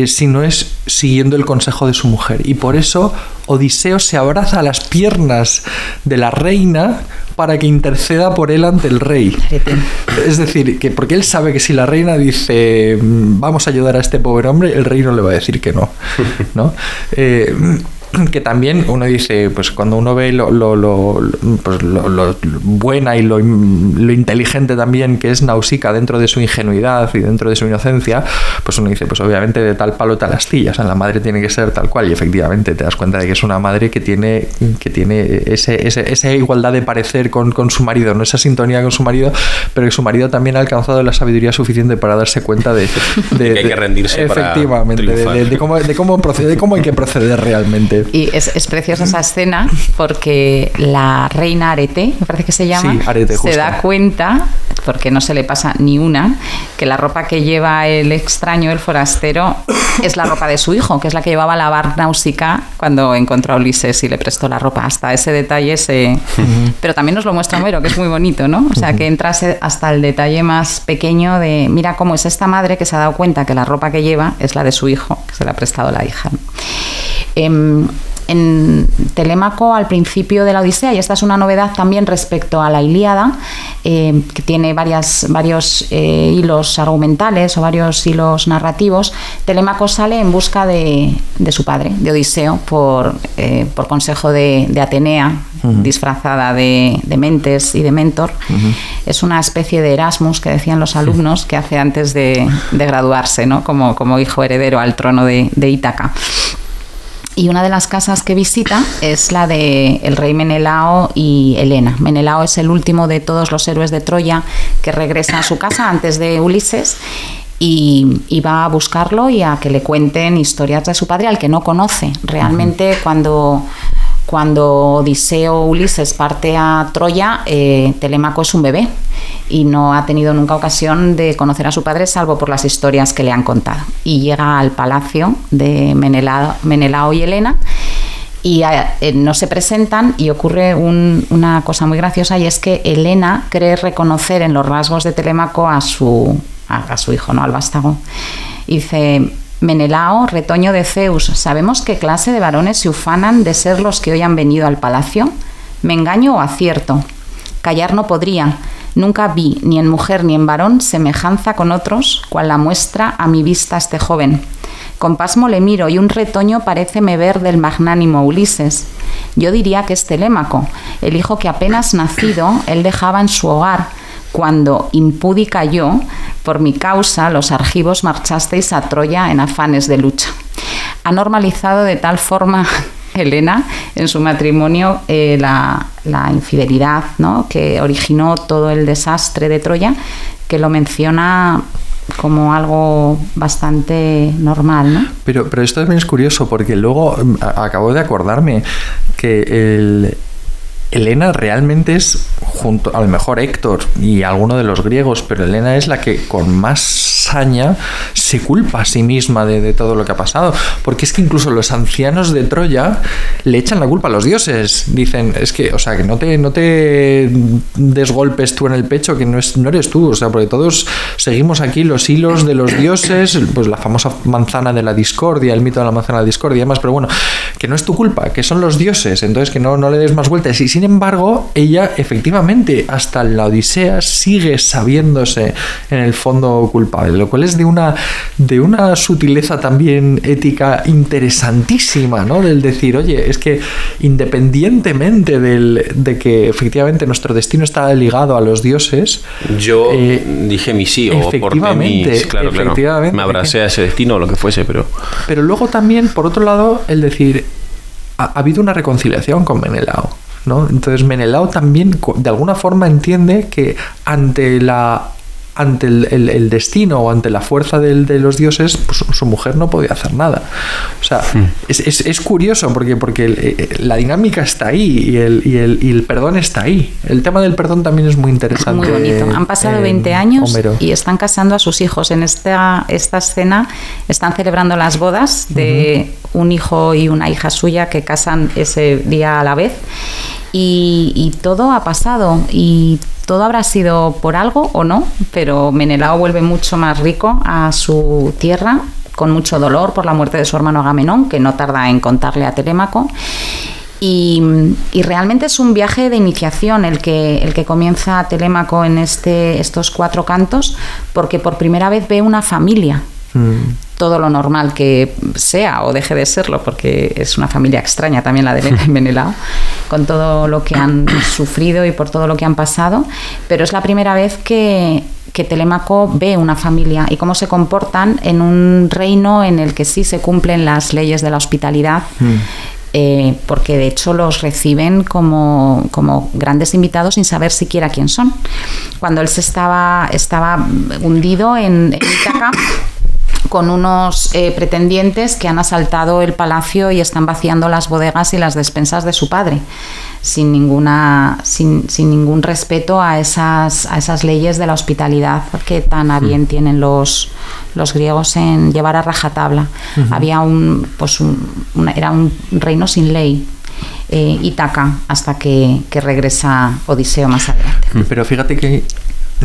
si no es siguiendo el consejo de su mujer, y por eso Odiseo se abraza a las piernas de la reina para que interceda por él ante el rey. Es decir, que porque él sabe que si la reina dice vamos a ayudar a este pobre hombre, el rey no le va a decir que no, ¿no? Que también uno dice, pues cuando uno ve lo buena y lo inteligente también que es Nausicaa dentro de su ingenuidad y dentro de su inocencia, pues uno dice, pues obviamente de tal palo tal astilla, o sea, la madre tiene que ser tal cual, y efectivamente te das cuenta de que es una madre que tiene esa igualdad de parecer con su marido, no esa sintonía con su marido, pero que su marido también ha alcanzado la sabiduría suficiente para darse cuenta de que hay que rendirse efectivamente, de cómo hay que proceder realmente. Y es preciosa esa escena porque la reina Arete, me parece que se llama, sí, Arete, se da cuenta, porque no se le pasa ni una, que la ropa que lleva el extraño, el forastero, es la ropa de su hijo, que es la que llevaba a lavar Nausicaa cuando encontró a Ulises y le prestó la ropa. Hasta ese detalle pero también nos lo muestra Homero, que es muy bonito, ¿no? O sea, que entrase hasta el detalle más pequeño de mira cómo es esta madre que se ha dado cuenta que la ropa que lleva es la de su hijo, que se le ha prestado la hija. En Telémaco, al principio de la Odisea, y esta es una novedad también respecto a la Ilíada, que tiene varios hilos argumentales o varios hilos narrativos, Telémaco sale en busca de su padre, de Odiseo, por consejo de Atenea, disfrazada de Mentes y de Mentor. Es una especie de Erasmus que decían los alumnos que hace antes de graduarse, ¿no? como hijo heredero al trono de Ítaca. Y una de las casas que visita es la de el rey Menelao y Helena. Menelao es el último de todos los héroes de Troya que regresa a su casa antes de Ulises y va a buscarlo y a que le cuenten historias de su padre al que no conoce. Realmente cuando Odiseo Ulises parte a Troya, Telémaco es un bebé y no ha tenido nunca ocasión de conocer a su padre salvo por las historias que le han contado. Y llega al palacio de Menelao y Helena y no se presentan, y ocurre una cosa muy graciosa, y es que Helena cree reconocer en los rasgos de Telémaco a su hijo, ¿no? Al vástago. Y dice: Menelao, retoño de Zeus, ¿sabemos qué clase de varones se ufanan de ser los que hoy han venido al palacio? ¿Me engaño o acierto? Callar no podría. Nunca vi, ni en mujer ni en varón, semejanza con otros, cual la muestra a mi vista este joven. Con pasmo le miro y un retoño paréceme ver del magnánimo Ulises. Yo diría que es Telémaco, el hijo que apenas nacido él dejaba en su hogar, cuando impúdica yo, por mi causa, los argivos marchasteis a Troya en afanes de lucha. Ha normalizado de tal forma Helena en su matrimonio la infidelidad, ¿no?, que originó todo el desastre de Troya, que lo menciona como algo bastante normal, ¿no? Pero esto también es curioso, porque luego acabo de acordarme que Helena realmente es, junto a lo mejor Héctor y alguno de los griegos, pero Helena es la que con más saña se culpa a sí misma de todo lo que ha pasado, porque es que incluso los ancianos de Troya le echan la culpa a los dioses. Dicen, es que, o sea, que no te desgolpes tú en el pecho, que no eres tú, o sea, porque todos seguimos aquí los hilos de los dioses, pues la famosa manzana de la discordia, el mito de la manzana de la discordia y demás, pero bueno, que no es tu culpa, que son los dioses, entonces que no le des más vueltas. Y sin embargo, ella efectivamente hasta la Odisea sigue sabiéndose en el fondo culpable, lo cual es de una sutileza también ética interesantísima, ¿no? Del decir, oye, es que independientemente de que efectivamente nuestro destino está ligado a los dioses, yo dije mi sí, o porté mi... Claro, me abracé a ese destino o lo que fuese, pero luego también, por otro lado, el decir, ha habido una reconciliación con Menelao, ¿no? Entonces Menelao también de alguna forma entiende que ante el destino o ante la fuerza de los dioses, pues su mujer no podía hacer nada. O sea, es curioso porque la dinámica está ahí y el perdón está ahí. El tema del perdón también es muy interesante. Muy bonito. Han pasado 20 años Homero. Y están casando a sus hijos. En esta escena están celebrando las bodas de un hijo y una hija suya que casan ese día a la vez. Y todo ha pasado y todo habrá sido por algo o no, pero Menelao vuelve mucho más rico a su tierra, con mucho dolor por la muerte de su hermano Agamenón, que no tarda en contarle a Telémaco. Y realmente es un viaje de iniciación el que comienza Telémaco en estos 4 cantos, porque por primera vez ve una familia. Todo lo normal que sea o deje de serlo, porque es una familia extraña también la de Helena y Menelao, con todo lo que han sufrido y por todo lo que han pasado, pero es la primera vez que Telémaco ve una familia y cómo se comportan en un reino en el que sí se cumplen las leyes de la hospitalidad. Porque de hecho los reciben como grandes invitados sin saber siquiera quién son. Cuando él estaba hundido en Ítaca con unos pretendientes que han asaltado el palacio y están vaciando las bodegas y las despensas de su padre, sin ningún respeto a esas leyes de la hospitalidad que tan a bien tienen los griegos en llevar a rajatabla. Había era un reino sin ley, Ítaca, hasta que regresa Odiseo más adelante. Pero fíjate que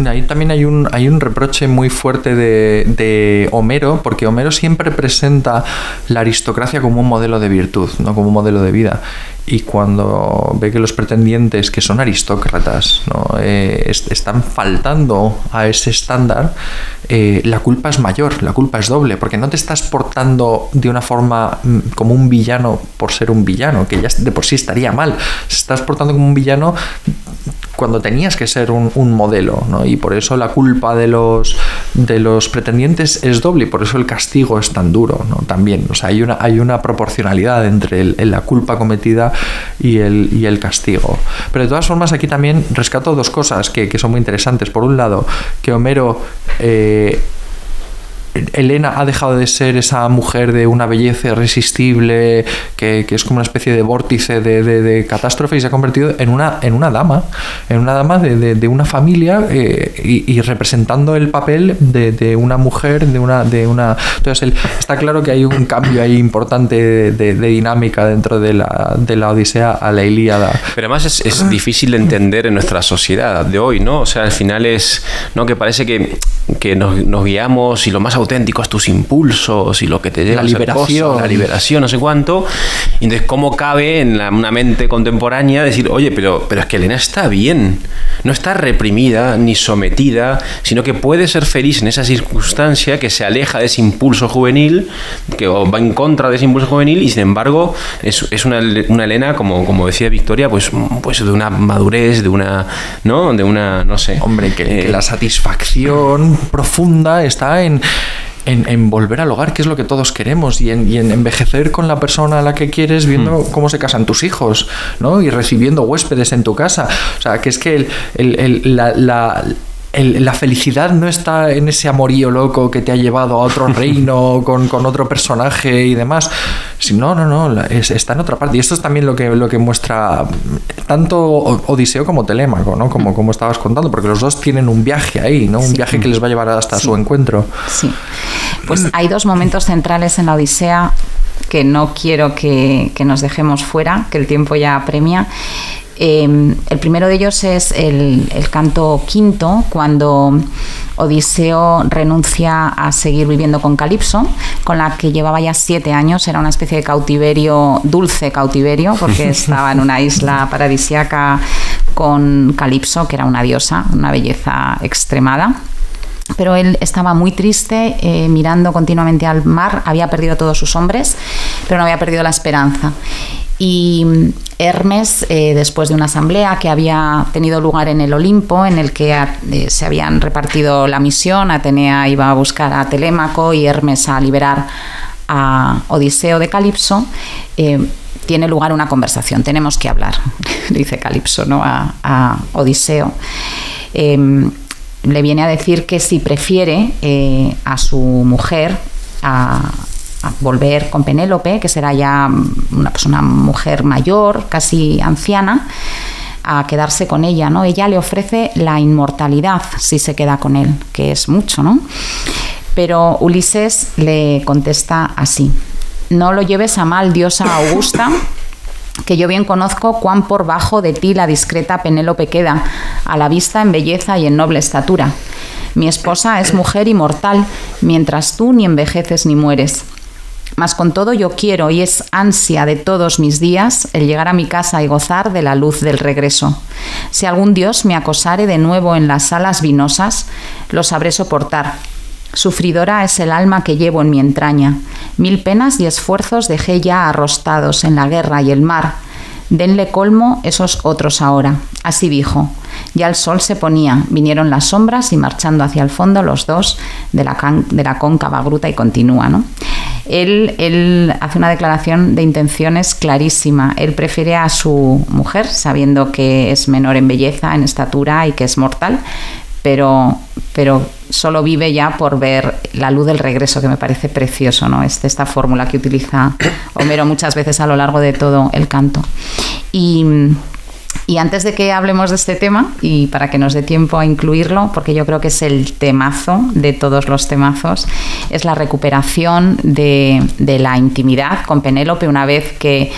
ahí también hay un reproche muy fuerte de Homero, porque Homero siempre presenta la aristocracia como un modelo de virtud, no como un modelo de vida. Y cuando ve que los pretendientes, que son aristócratas, ¿no? Están faltando a ese estándar, la culpa es mayor, la culpa es doble, porque no te estás portando de una forma como un villano por ser un villano, que ya de por sí estaría mal. Se estás portando como un villano cuando tenías que ser un modelo, ¿no? Y por eso la culpa de los pretendientes es doble, y por eso el castigo es tan duro, ¿no? También, o sea, hay una proporcionalidad entre la culpa cometida y el castigo. Pero de todas formas, aquí también rescato 2 cosas que son muy interesantes. Por un lado, que Homero Helena ha dejado de ser esa mujer de una belleza irresistible que es como una especie de vórtice de catástrofe, y se ha convertido en una dama de una familia, y representando el papel de una mujer, de una. Entonces está claro que hay un cambio ahí importante de dinámica dentro de la Odisea a la Ilíada. Pero además es difícil de entender en nuestra sociedad de hoy, ¿no? O sea, al final es, ¿no?, que parece que nos guiamos y lo más auténtico es tus impulsos y lo que te lleva a hacer cosas, la liberación, no sé cuánto. Y entonces, ¿cómo cabe en una mente contemporánea decir, oye, pero es que Helena está bien, no está reprimida ni sometida, sino que puede ser feliz en esa circunstancia, que se aleja de ese impulso juvenil, que va en contra de ese impulso juvenil, y sin embargo es una Helena, como decía Victoria, pues de una madurez, de una, no sé. Hombre, que la satisfacción profunda está en volver al hogar, que es lo que todos queremos, y en envejecer con la persona a la que quieres, viendo cómo se casan tus hijos, ¿no? Y recibiendo huéspedes en tu casa. O sea, que es que la felicidad no está en ese amorío loco que te ha llevado a otro reino con otro personaje y demás, No, está en otra parte. Y esto es también lo que muestra tanto Odiseo como Telémaco, ¿no? Como estabas contando, porque los dos tienen un viaje ahí, ¿no? Un viaje que les va a llevar hasta su encuentro. Sí. Pues hay dos momentos centrales en la Odisea que no quiero que nos dejemos fuera, que el tiempo ya apremia. El primero de ellos es el canto quinto, cuando Odiseo renuncia a seguir viviendo con Calipso, con la que llevaba ya 7 años. Era una especie de cautiverio, dulce cautiverio, porque estaba en una isla paradisíaca con Calipso, que era una diosa, una belleza extremada. Pero él estaba muy triste, mirando continuamente al mar. Había perdido a todos sus hombres, pero no había perdido la esperanza. Y Hermes, después de una asamblea que había tenido lugar en el Olimpo, en el que se habían repartido la misión, Atenea iba a buscar a Telémaco y Hermes a liberar a Odiseo de Calipso, tiene lugar una conversación. Tenemos que hablar, le dice Calipso, ¿no? a Odiseo. Le viene a decir que si prefiere a su mujer a volver con Penélope, que será ya una mujer mayor, casi anciana, a quedarse con ella, ¿no? Ella le ofrece la inmortalidad si se queda con él, que es mucho, ¿no? Pero Ulises le contesta así: no lo lleves a mal, diosa augusta, que yo bien conozco cuán por bajo de ti la discreta Penélope queda, a la vista en belleza y en noble estatura. Mi esposa es mujer inmortal, mientras tú ni envejeces ni mueres. Mas con todo yo quiero, y es ansia de todos mis días, el llegar a mi casa y gozar de la luz del regreso. Si algún dios me acosare de nuevo en las salas vinosas, lo sabré soportar. Sufridora es el alma que llevo en mi entraña. 1000 penas y esfuerzos dejé ya arrostados en la guerra y el mar. Denle colmo esos otros ahora. Así dijo. Ya el sol se ponía, vinieron las sombras y marchando hacia el fondo los dos de la cóncava gruta, y continúa, ¿no? Él hace una declaración de intenciones clarísima. Él prefiere a su mujer, sabiendo que es menor en belleza, en estatura y que es mortal, pero solo vive ya por ver la luz del regreso, que me parece precioso, ¿no? Esta fórmula que utiliza Homero muchas veces a lo largo de todo el canto. Y antes de que hablemos de este tema, y para que nos dé tiempo a incluirlo, porque yo creo que es el temazo de todos los temazos, es la recuperación de la intimidad con Penélope, una vez que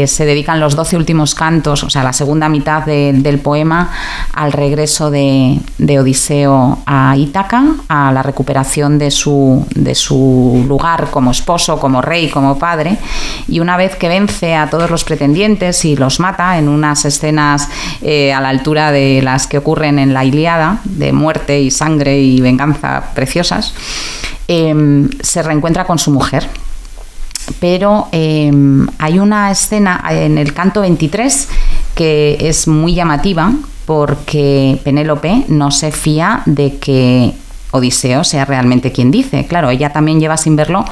se dedican los 12 últimos cantos, o sea, la segunda mitad del poema, al regreso de Odiseo a Ítaca, a la recuperación de su lugar como esposo, como rey, como padre. Y una vez que vence a todos los pretendientes y los mata en unas escenas a la altura de las que ocurren en la Ilíada, de muerte y sangre y venganza preciosas, se reencuentra con su mujer. Pero hay una escena en el canto 23 que es muy llamativa, porque Penélope no se fía de que Odiseo sea realmente quien dice. Claro, ella también lleva sin verlo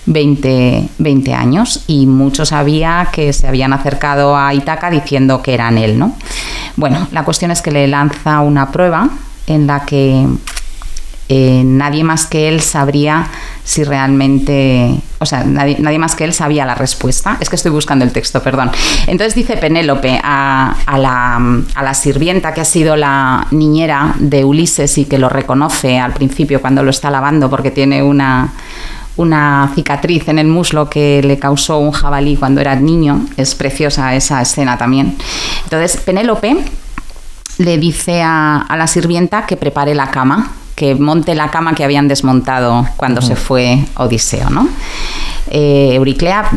20 años, y muchos había que se habían acercado a Ítaca diciendo que eran él, ¿no? Bueno, la cuestión es que le lanza una prueba en la que nadie más que él sabría si realmente... O sea, nadie más que él sabía la respuesta. Es que estoy buscando el texto, perdón. Entonces dice Penélope a la sirvienta, que ha sido la niñera de Ulises y que lo reconoce al principio cuando lo está lavando, porque tiene una cicatriz en el muslo que le causó un jabalí cuando era niño. Es preciosa esa escena también. Entonces Penélope le dice a la sirvienta que prepare la cama, que monte la cama que habían desmontado cuando se fue Odiseo, ¿no? Euriclea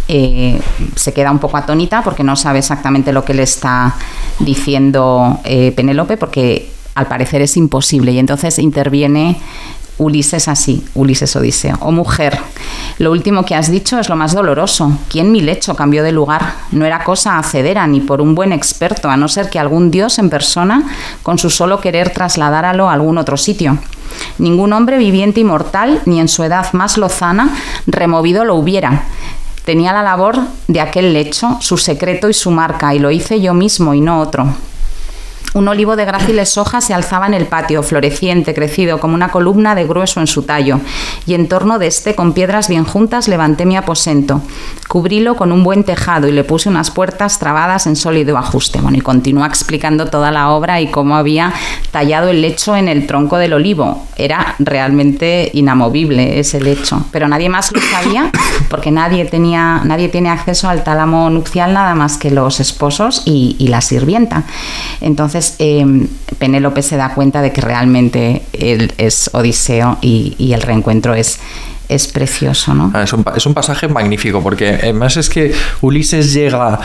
se queda un poco atónita porque no sabe exactamente lo que le está diciendo Penélope, porque al parecer es imposible, y entonces interviene Ulises así, Ulises Odiseo: oh mujer, lo último que has dicho es lo más doloroso. ¿Quién mi lecho cambió de lugar? No era cosa hacedera ni por un buen experto, a no ser que algún dios en persona con su solo querer trasladáralo a algún otro sitio. Ningún hombre viviente y mortal, ni en su edad más lozana, removido lo hubiera. Tenía la labor de aquel lecho, su secreto y su marca, y lo hice yo mismo y no otro. Un olivo de gráciles hojas se alzaba en el patio, floreciente, crecido, como una columna de grueso en su tallo, y en torno de este, con piedras bien juntas, levanté mi aposento. Cubrílo con un buen tejado y le puse unas puertas trabadas en sólido ajuste. Bueno, y continúa explicando toda la obra y cómo había tallado el lecho en el tronco del olivo. Era realmente inamovible ese lecho, pero nadie más lo sabía porque nadie tiene acceso al tálamo nupcial nada más que los esposos y la sirvienta. Entonces Penélope se da cuenta de que realmente él es Odiseo y el reencuentro es precioso, ¿no? Es un pasaje magnífico, porque además es que Ulises llega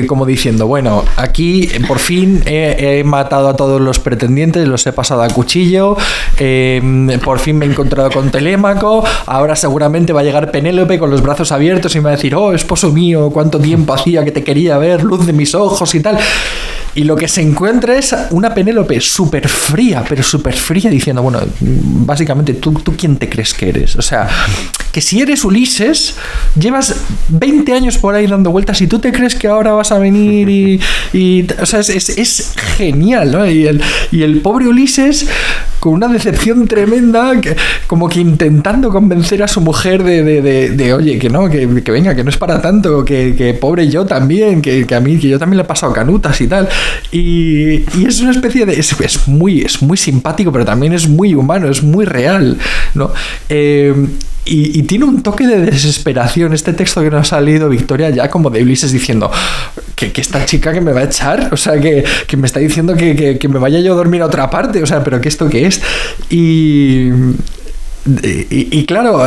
como diciendo, bueno, aquí por fin he matado a todos los pretendientes, los he pasado a cuchillo, por fin me he encontrado con Telémaco, ahora seguramente va a llegar Penélope con los brazos abiertos y me va a decir, oh, esposo mío, cuánto tiempo hacía que te quería ver, luz de mis ojos y tal. Y lo que se encuentra es una Penélope súper fría, pero súper fría, diciendo, bueno, básicamente, ¿tú quién te crees que eres? O sea, que si eres Ulises, llevas 20 años por ahí dando vueltas y tú te crees que ahora vas a venir o sea, es genial, ¿no? Y el pobre Ulises, con una decepción tremenda, como que intentando convencer a su mujer de oye, que no, que venga, que no es para tanto, que pobre yo también, que yo también le he pasado canutas y tal. Y es una especie de... Es muy simpático, pero también es muy humano, es muy real, ¿no? Y tiene un toque de desesperación. Este texto que nos ha leído Victoria, ya como de Ulises diciendo que esta chica que me va a echar, o sea, que me está diciendo que me vaya yo a dormir a otra parte, o sea, pero ¿que esto qué es? Y claro,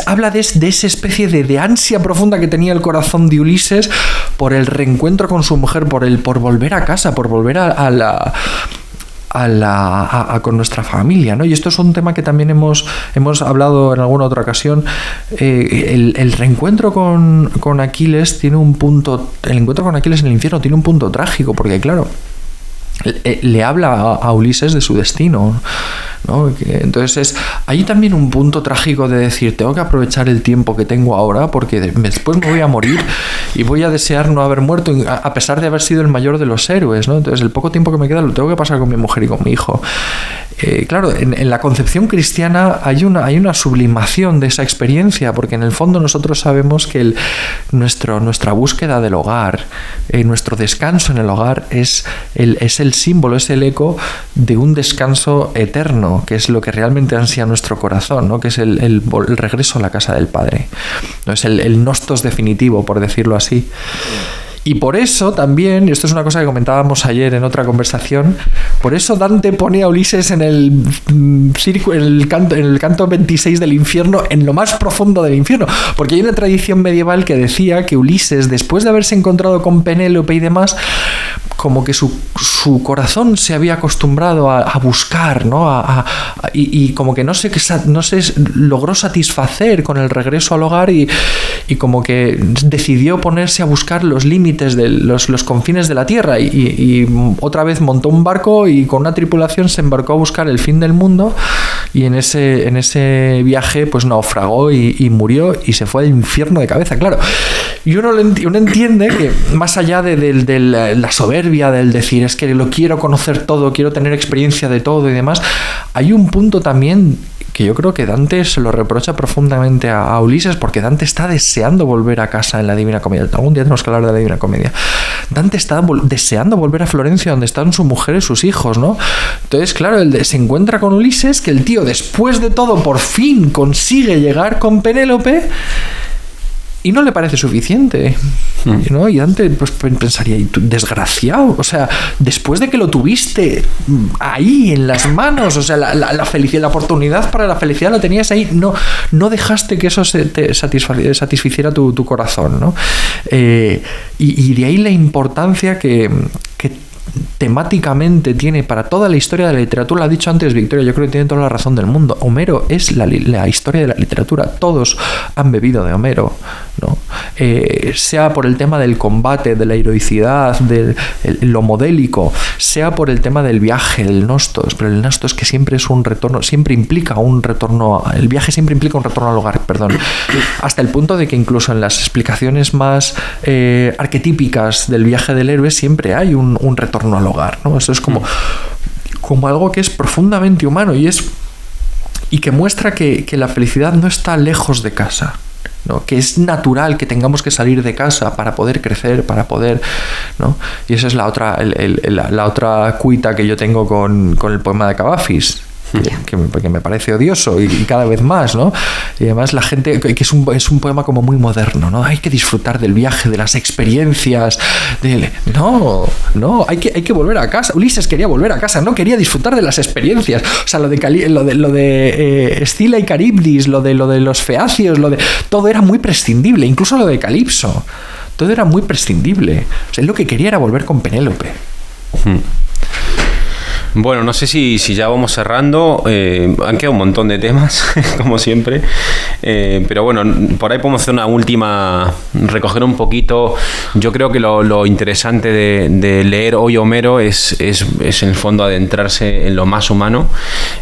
habla de esa especie de ansia profunda que tenía el corazón de Ulises por el reencuentro con su mujer, por volver a casa, por volver con nuestra familia, ¿no? Y esto es un tema que también hemos hablado en alguna otra ocasión. El reencuentro con Aquiles tiene un punto. El encuentro con Aquiles en el infierno tiene un punto trágico, porque claro, le habla a Ulises de su destino, ¿no? Entonces hay también un punto trágico de decir, tengo que aprovechar el tiempo que tengo ahora porque después me voy a morir y voy a desear no haber muerto a pesar de haber sido el mayor de los héroes, ¿no? Entonces el poco tiempo que me queda lo tengo que pasar con mi mujer y con mi hijo. Claro, en la concepción cristiana hay una sublimación de esa experiencia, porque en el fondo nosotros sabemos que nuestra búsqueda del hogar, nuestro descanso en el hogar es el símbolo, es el eco de un descanso eterno, que es lo que realmente ansía nuestro corazón, ¿no? Que es el regreso a la casa del Padre, ¿no? Es el nostos definitivo, por decirlo así. Y por eso también, esto es una cosa que comentábamos ayer en otra conversación, por eso Dante pone a Ulises en el canto 26 del infierno, en lo más profundo del infierno, porque hay una tradición medieval que decía que Ulises, después de haberse encontrado con Penélope y demás, como que su corazón se había acostumbrado a buscar, ¿no? Y como que no se logró satisfacer con el regreso al hogar y como que decidió ponerse a buscar los límites de los confines de la tierra y otra vez montó un barco y con una tripulación se embarcó a buscar el fin del mundo, y en ese viaje pues naufragó y murió y se fue al infierno de cabeza, claro. Y uno entiende que más allá de la soberbia, del decir es que lo quiero conocer todo, quiero tener experiencia de todo y demás, hay un punto también que yo creo que Dante se lo reprocha profundamente a Ulises, porque Dante está deseando volver a casa en la Divina Comedia. Algún día tenemos que hablar de la Divina Comedia. Dante está deseando volver a Florencia, donde están su mujer y sus hijos, ¿no? Entonces, claro, se encuentra con Ulises, que el tío, después de todo, por fin consigue llegar con Penélope, y no le parece suficiente, ¿no? Y Dante pues pensaría, ¿y tú, desgraciado? O sea, después de que lo tuviste ahí en las manos, o sea, la felicidad, la oportunidad para la felicidad la tenías ahí, no dejaste que eso te satisficiera tu corazón, ¿no? Y de ahí la importancia que temáticamente tiene para toda la historia de la literatura. Lo ha dicho antes Victoria, yo creo que tiene toda la razón del mundo. Homero es la historia de la literatura. Todos han bebido de Homero, ¿no? Sea por el tema del combate, de la heroicidad, de lo modélico, sea por el tema del viaje, del nostos, pero el nostos que siempre es un retorno, siempre implica un retorno, el viaje siempre implica un retorno al hogar, perdón, hasta el punto de que incluso en las explicaciones más arquetípicas del viaje del héroe siempre hay un retorno al al hogar, ¿no? Eso es como algo que es profundamente humano y que muestra que la felicidad no está lejos de casa, ¿no? Que es natural que tengamos que salir de casa para poder crecer, para poder, ¿no? Y esa es la otra cuita que yo tengo con el poema de Cavafis, que me parece odioso y cada vez más, ¿no? Y además la gente, que es un poema como muy moderno, ¿no? Hay que disfrutar del viaje, de las experiencias, no, hay que volver a casa. Ulises quería volver a casa, no quería disfrutar de las experiencias. O sea, lo de Escila y Caribdis, lo de los feacios, todo era muy prescindible, incluso lo de Calipso, todo era muy prescindible. O sea, él lo que quería era volver con Penélope. Bueno, no sé si ya vamos cerrando. Han quedado un montón de temas, como siempre. Pero bueno, por ahí podemos hacer una última, recoger un poquito. Yo creo que lo interesante de leer hoy Homero es en el fondo adentrarse en lo más humano.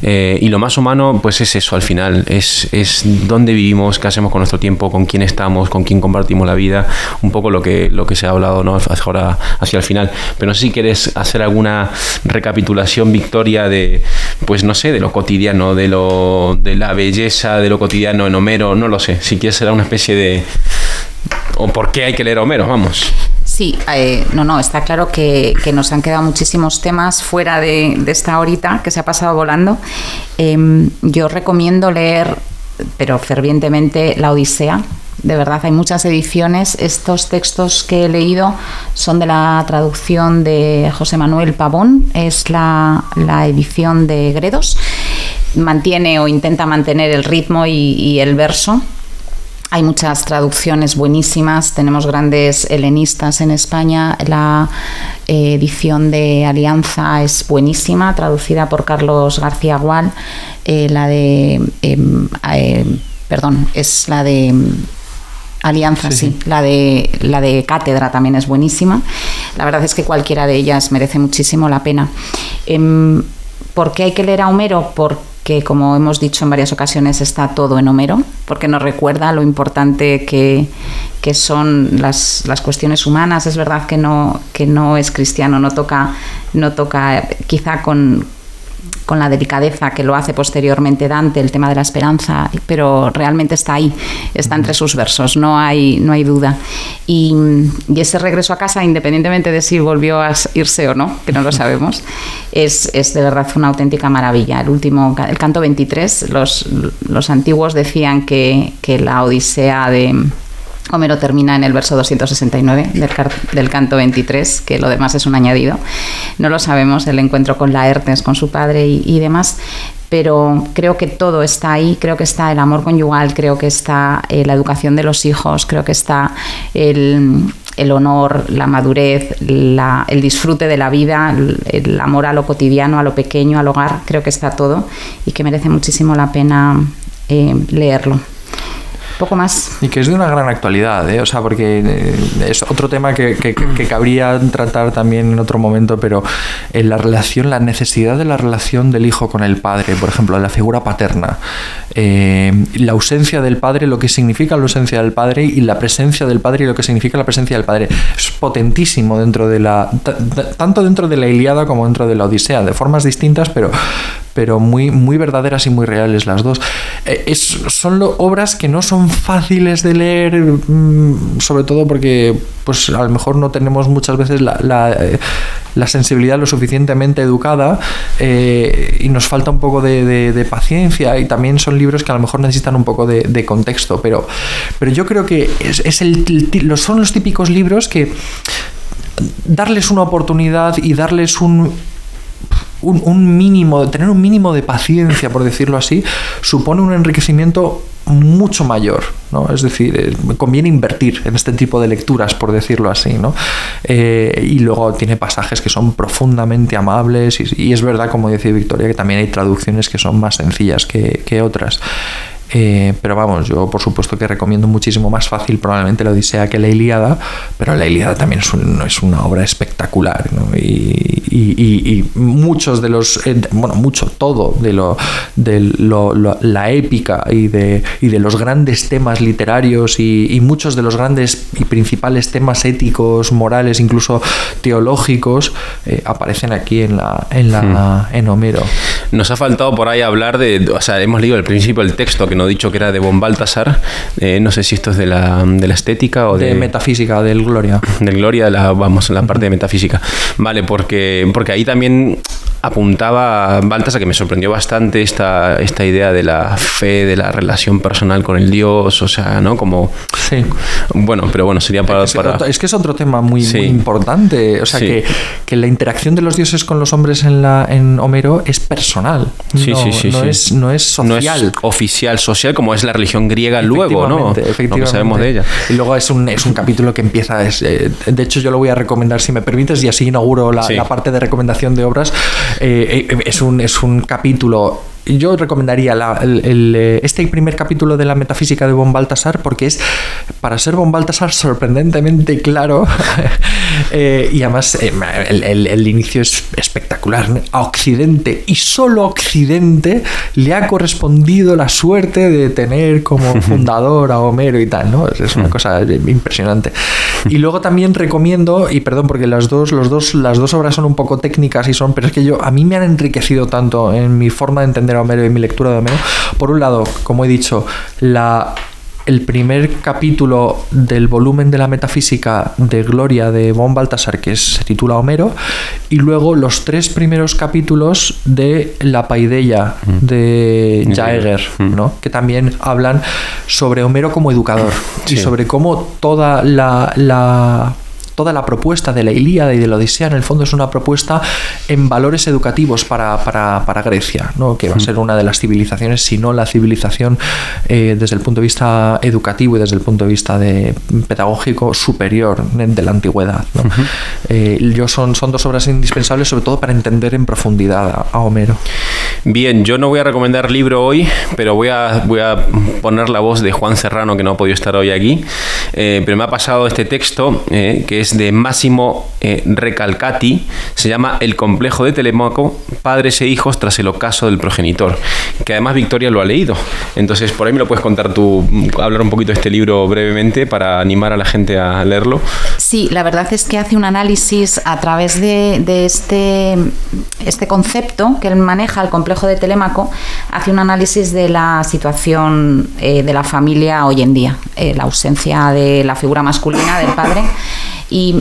Y lo más humano, pues es eso al final. Es dónde vivimos, qué hacemos con nuestro tiempo, con quién estamos, con quién compartimos la vida. Un poco lo que se ha hablado, ¿no? Ahora hacia el final. Pero no sé si quieres hacer alguna recapitulación, Victoria, de, pues no sé, de lo cotidiano, de la belleza de lo cotidiano en Homero, no lo sé. Si quieres será una especie de... o por qué hay que leer Homero, vamos. Sí, no, está claro que nos han quedado muchísimos temas fuera de esta horita que se ha pasado volando. Yo recomiendo leer, pero fervientemente, la Odisea. De verdad, hay muchas ediciones. Estos textos que he leído son de la traducción de José Manuel Pavón, es la edición de Gredos. Mantiene o intenta mantener el ritmo y el verso. Hay muchas traducciones buenísimas, tenemos grandes helenistas en España. La edición de Alianza es buenísima, traducida por Carlos García Gual. Es la de Alianza, sí. La de Cátedra también es buenísima. La verdad es que cualquiera de ellas merece muchísimo la pena. ¿Por qué hay que leer a Homero? Porque, como hemos dicho en varias ocasiones, está todo en Homero, porque nos recuerda lo importante que son las cuestiones humanas. Es verdad que no es cristiano, no toca quizá con la delicadeza que lo hace posteriormente Dante, el tema de la esperanza, pero realmente está ahí, está entre sus versos, no hay duda. Y ese regreso a casa, independientemente de si volvió a irse o no, que no lo sabemos, es de verdad una auténtica maravilla. El canto 23, los antiguos decían que la Odisea de Homero termina en el verso 269 del canto 23, que lo demás es un añadido. No lo sabemos, el encuentro con Laertes, con su padre y demás, pero creo que todo está ahí. Creo que está el amor conyugal, creo que está la educación de los hijos, creo que está el honor, la madurez, el disfrute de la vida, el amor a lo cotidiano, a lo pequeño, al hogar. Creo que está todo y que merece muchísimo la pena leerlo. Poco más. Y que es de una gran actualidad, ¿eh? O sea, porque es otro tema que cabría tratar también en otro momento, pero en la necesidad de la relación del hijo con el padre, por ejemplo, la figura paterna, la ausencia del padre, lo que significa la ausencia del padre, y la presencia del padre y lo que significa la presencia del padre, es potentísimo tanto dentro de la Ilíada como dentro de la Odisea, de formas distintas, pero muy, muy verdaderas y muy reales las dos. Son obras que no son fáciles de leer, sobre todo porque pues a lo mejor no tenemos muchas veces la sensibilidad lo suficientemente educada, y nos falta un poco de paciencia, y también son libros que a lo mejor necesitan un poco de contexto, pero yo creo que son los típicos libros que darles una oportunidad y darles tener un mínimo de paciencia, por decirlo así, supone un enriquecimiento mucho mayor, ¿no? Es decir, conviene invertir en este tipo de lecturas, por decirlo así, ¿no? Y luego tiene pasajes que son profundamente amables, y es verdad, como decía Victoria, que también hay traducciones que son más sencillas que otras. pero vamos, yo por supuesto que recomiendo muchísimo más fácil probablemente la Odisea que la Ilíada, pero la Ilíada también es una obra espectacular, ¿no? Y muchos de los todo de la épica y de los grandes temas literarios y muchos de los grandes y principales temas éticos, morales, incluso teológicos, aparecen aquí en Homero. Nos ha faltado por ahí hablar hemos leído al principio el texto que no he dicho que era de von Balthasar, no sé si esto es de la estética o de metafísica, del Gloria. Del Gloria, la parte de metafísica. Vale, porque ahí también apuntaba Balthasar, que me sorprendió bastante esta idea de la fe, de la relación personal con el Dios, o sea, ¿no? Como... Sí. Bueno, pero bueno, sería para... Es que es otro tema muy importante, o sea, sí. que la interacción de los dioses con los hombres en Homero es personal, no es social. No es oficial, social, como es la religión griega luego, ¿no? Efectivamente. Lo que sabemos de ella. Y luego es un capítulo que empieza... de hecho, yo lo voy a recomendar, si me permites, y así inauguro la parte de recomendación de obras. Es un capítulo... Yo recomendaría este primer capítulo de la metafísica de von Balthasar, porque es, para ser von Balthasar, sorprendentemente claro. Y además el inicio es espectacular. A Occidente, y solo a Occidente, le ha correspondido la suerte de tener como fundador a Homero y tal, ¿no? Es una cosa impresionante. Y luego también recomiendo, y perdón porque las dos obras son un poco técnicas pero es que a mí me han enriquecido tanto en mi forma de entender a Homero y mi lectura de Homero. Por un lado, como he dicho, el primer capítulo del volumen de la metafísica de Gloria de von Balthasar, que se titula Homero, y luego los 3 primeros capítulos de la Paideia de Jaeger, ¿no? Que también hablan sobre Homero como educador y sobre cómo toda la propuesta de la Ilíada y de la Odisea en el fondo es una propuesta en valores educativos para Grecia, ¿no? Que va a ser una de las civilizaciones, si no la civilización desde el punto de vista educativo y desde el punto de vista pedagógico superior de la antigüedad, ¿no? Son 2 obras indispensables, sobre todo para entender en profundidad a Homero. Bien, yo no voy a recomendar libro hoy, pero voy a poner la voz de Juan Serrano, que no ha podido estar hoy aquí, pero me ha pasado este texto que es de Massimo Recalcati, se llama El complejo de Telemaco, padres e hijos tras el ocaso del progenitor, que además Victoria lo ha leído, entonces por ahí me lo puedes contar tú, hablar un poquito de este libro brevemente para animar a la gente a leerlo. Sí, la verdad es que hace un análisis a través de este concepto que él maneja, el complejo de Telémaco, hace un análisis de la situación de la familia hoy en día, la ausencia de la figura masculina del padre, y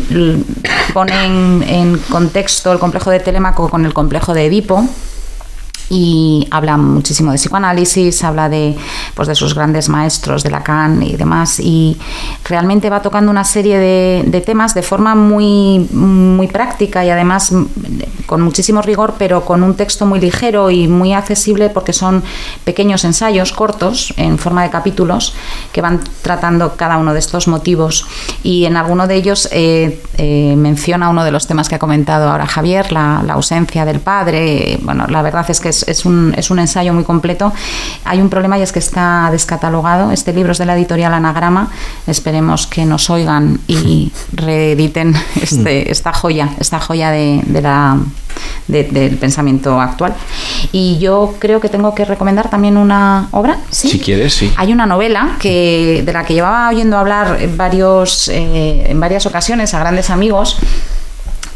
pone en contexto el complejo de Telémaco con el complejo de Edipo, y habla muchísimo de psicoanálisis, habla de sus grandes maestros, de Lacan y demás, y realmente va tocando una serie de temas de forma muy, muy práctica y además con muchísimo rigor, pero con un texto muy ligero y muy accesible, porque son pequeños ensayos cortos en forma de capítulos que van tratando cada uno de estos motivos, y en alguno de ellos menciona uno de los temas que ha comentado ahora Javier, la ausencia del padre. Bueno, la verdad es que es un ensayo muy completo. Hay un problema, y es que está descatalogado. Este libro es de la editorial Anagrama. Esperemos que nos oigan y reediten esta joya del pensamiento actual. Y yo creo que tengo que recomendar también una obra. ¿Sí? Si quieres, sí. Hay una novela de la que llevaba oyendo hablar en varias ocasiones a grandes amigos,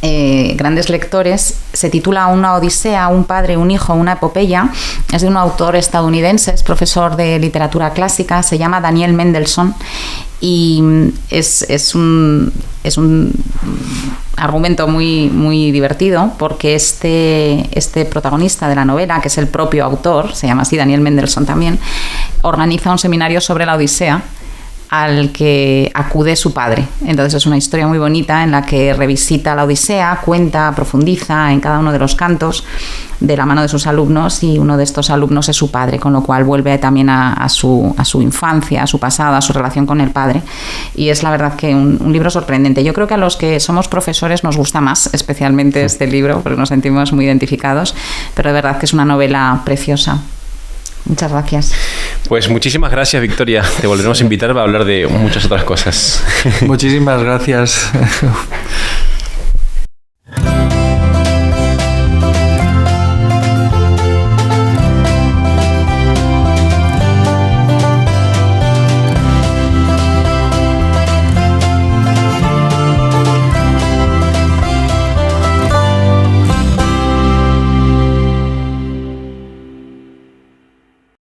grandes lectores. Se titula Una Odisea, un padre, un hijo, una epopeya. Es de un autor estadounidense, es profesor de literatura clásica, se llama Daniel Mendelsohn, y es un argumento muy, muy divertido, porque este protagonista de la novela, que es el propio autor, se llama así, Daniel Mendelsohn también, organiza un seminario sobre la Odisea al que acude su padre. Entonces es una historia muy bonita en la que revisita la Odisea, cuenta, profundiza en cada uno de los cantos de la mano de sus alumnos, y uno de estos alumnos es su padre, con lo cual vuelve también a su infancia, a su pasado, a su relación con el padre, y es la verdad que un libro sorprendente. Yo creo que a los que somos profesores nos gusta más especialmente este libro, porque nos sentimos muy identificados, pero de verdad que es una novela preciosa. Muchas gracias. Pues muchísimas gracias, Victoria. Te volveremos a invitar para hablar de muchas otras cosas. Muchísimas gracias.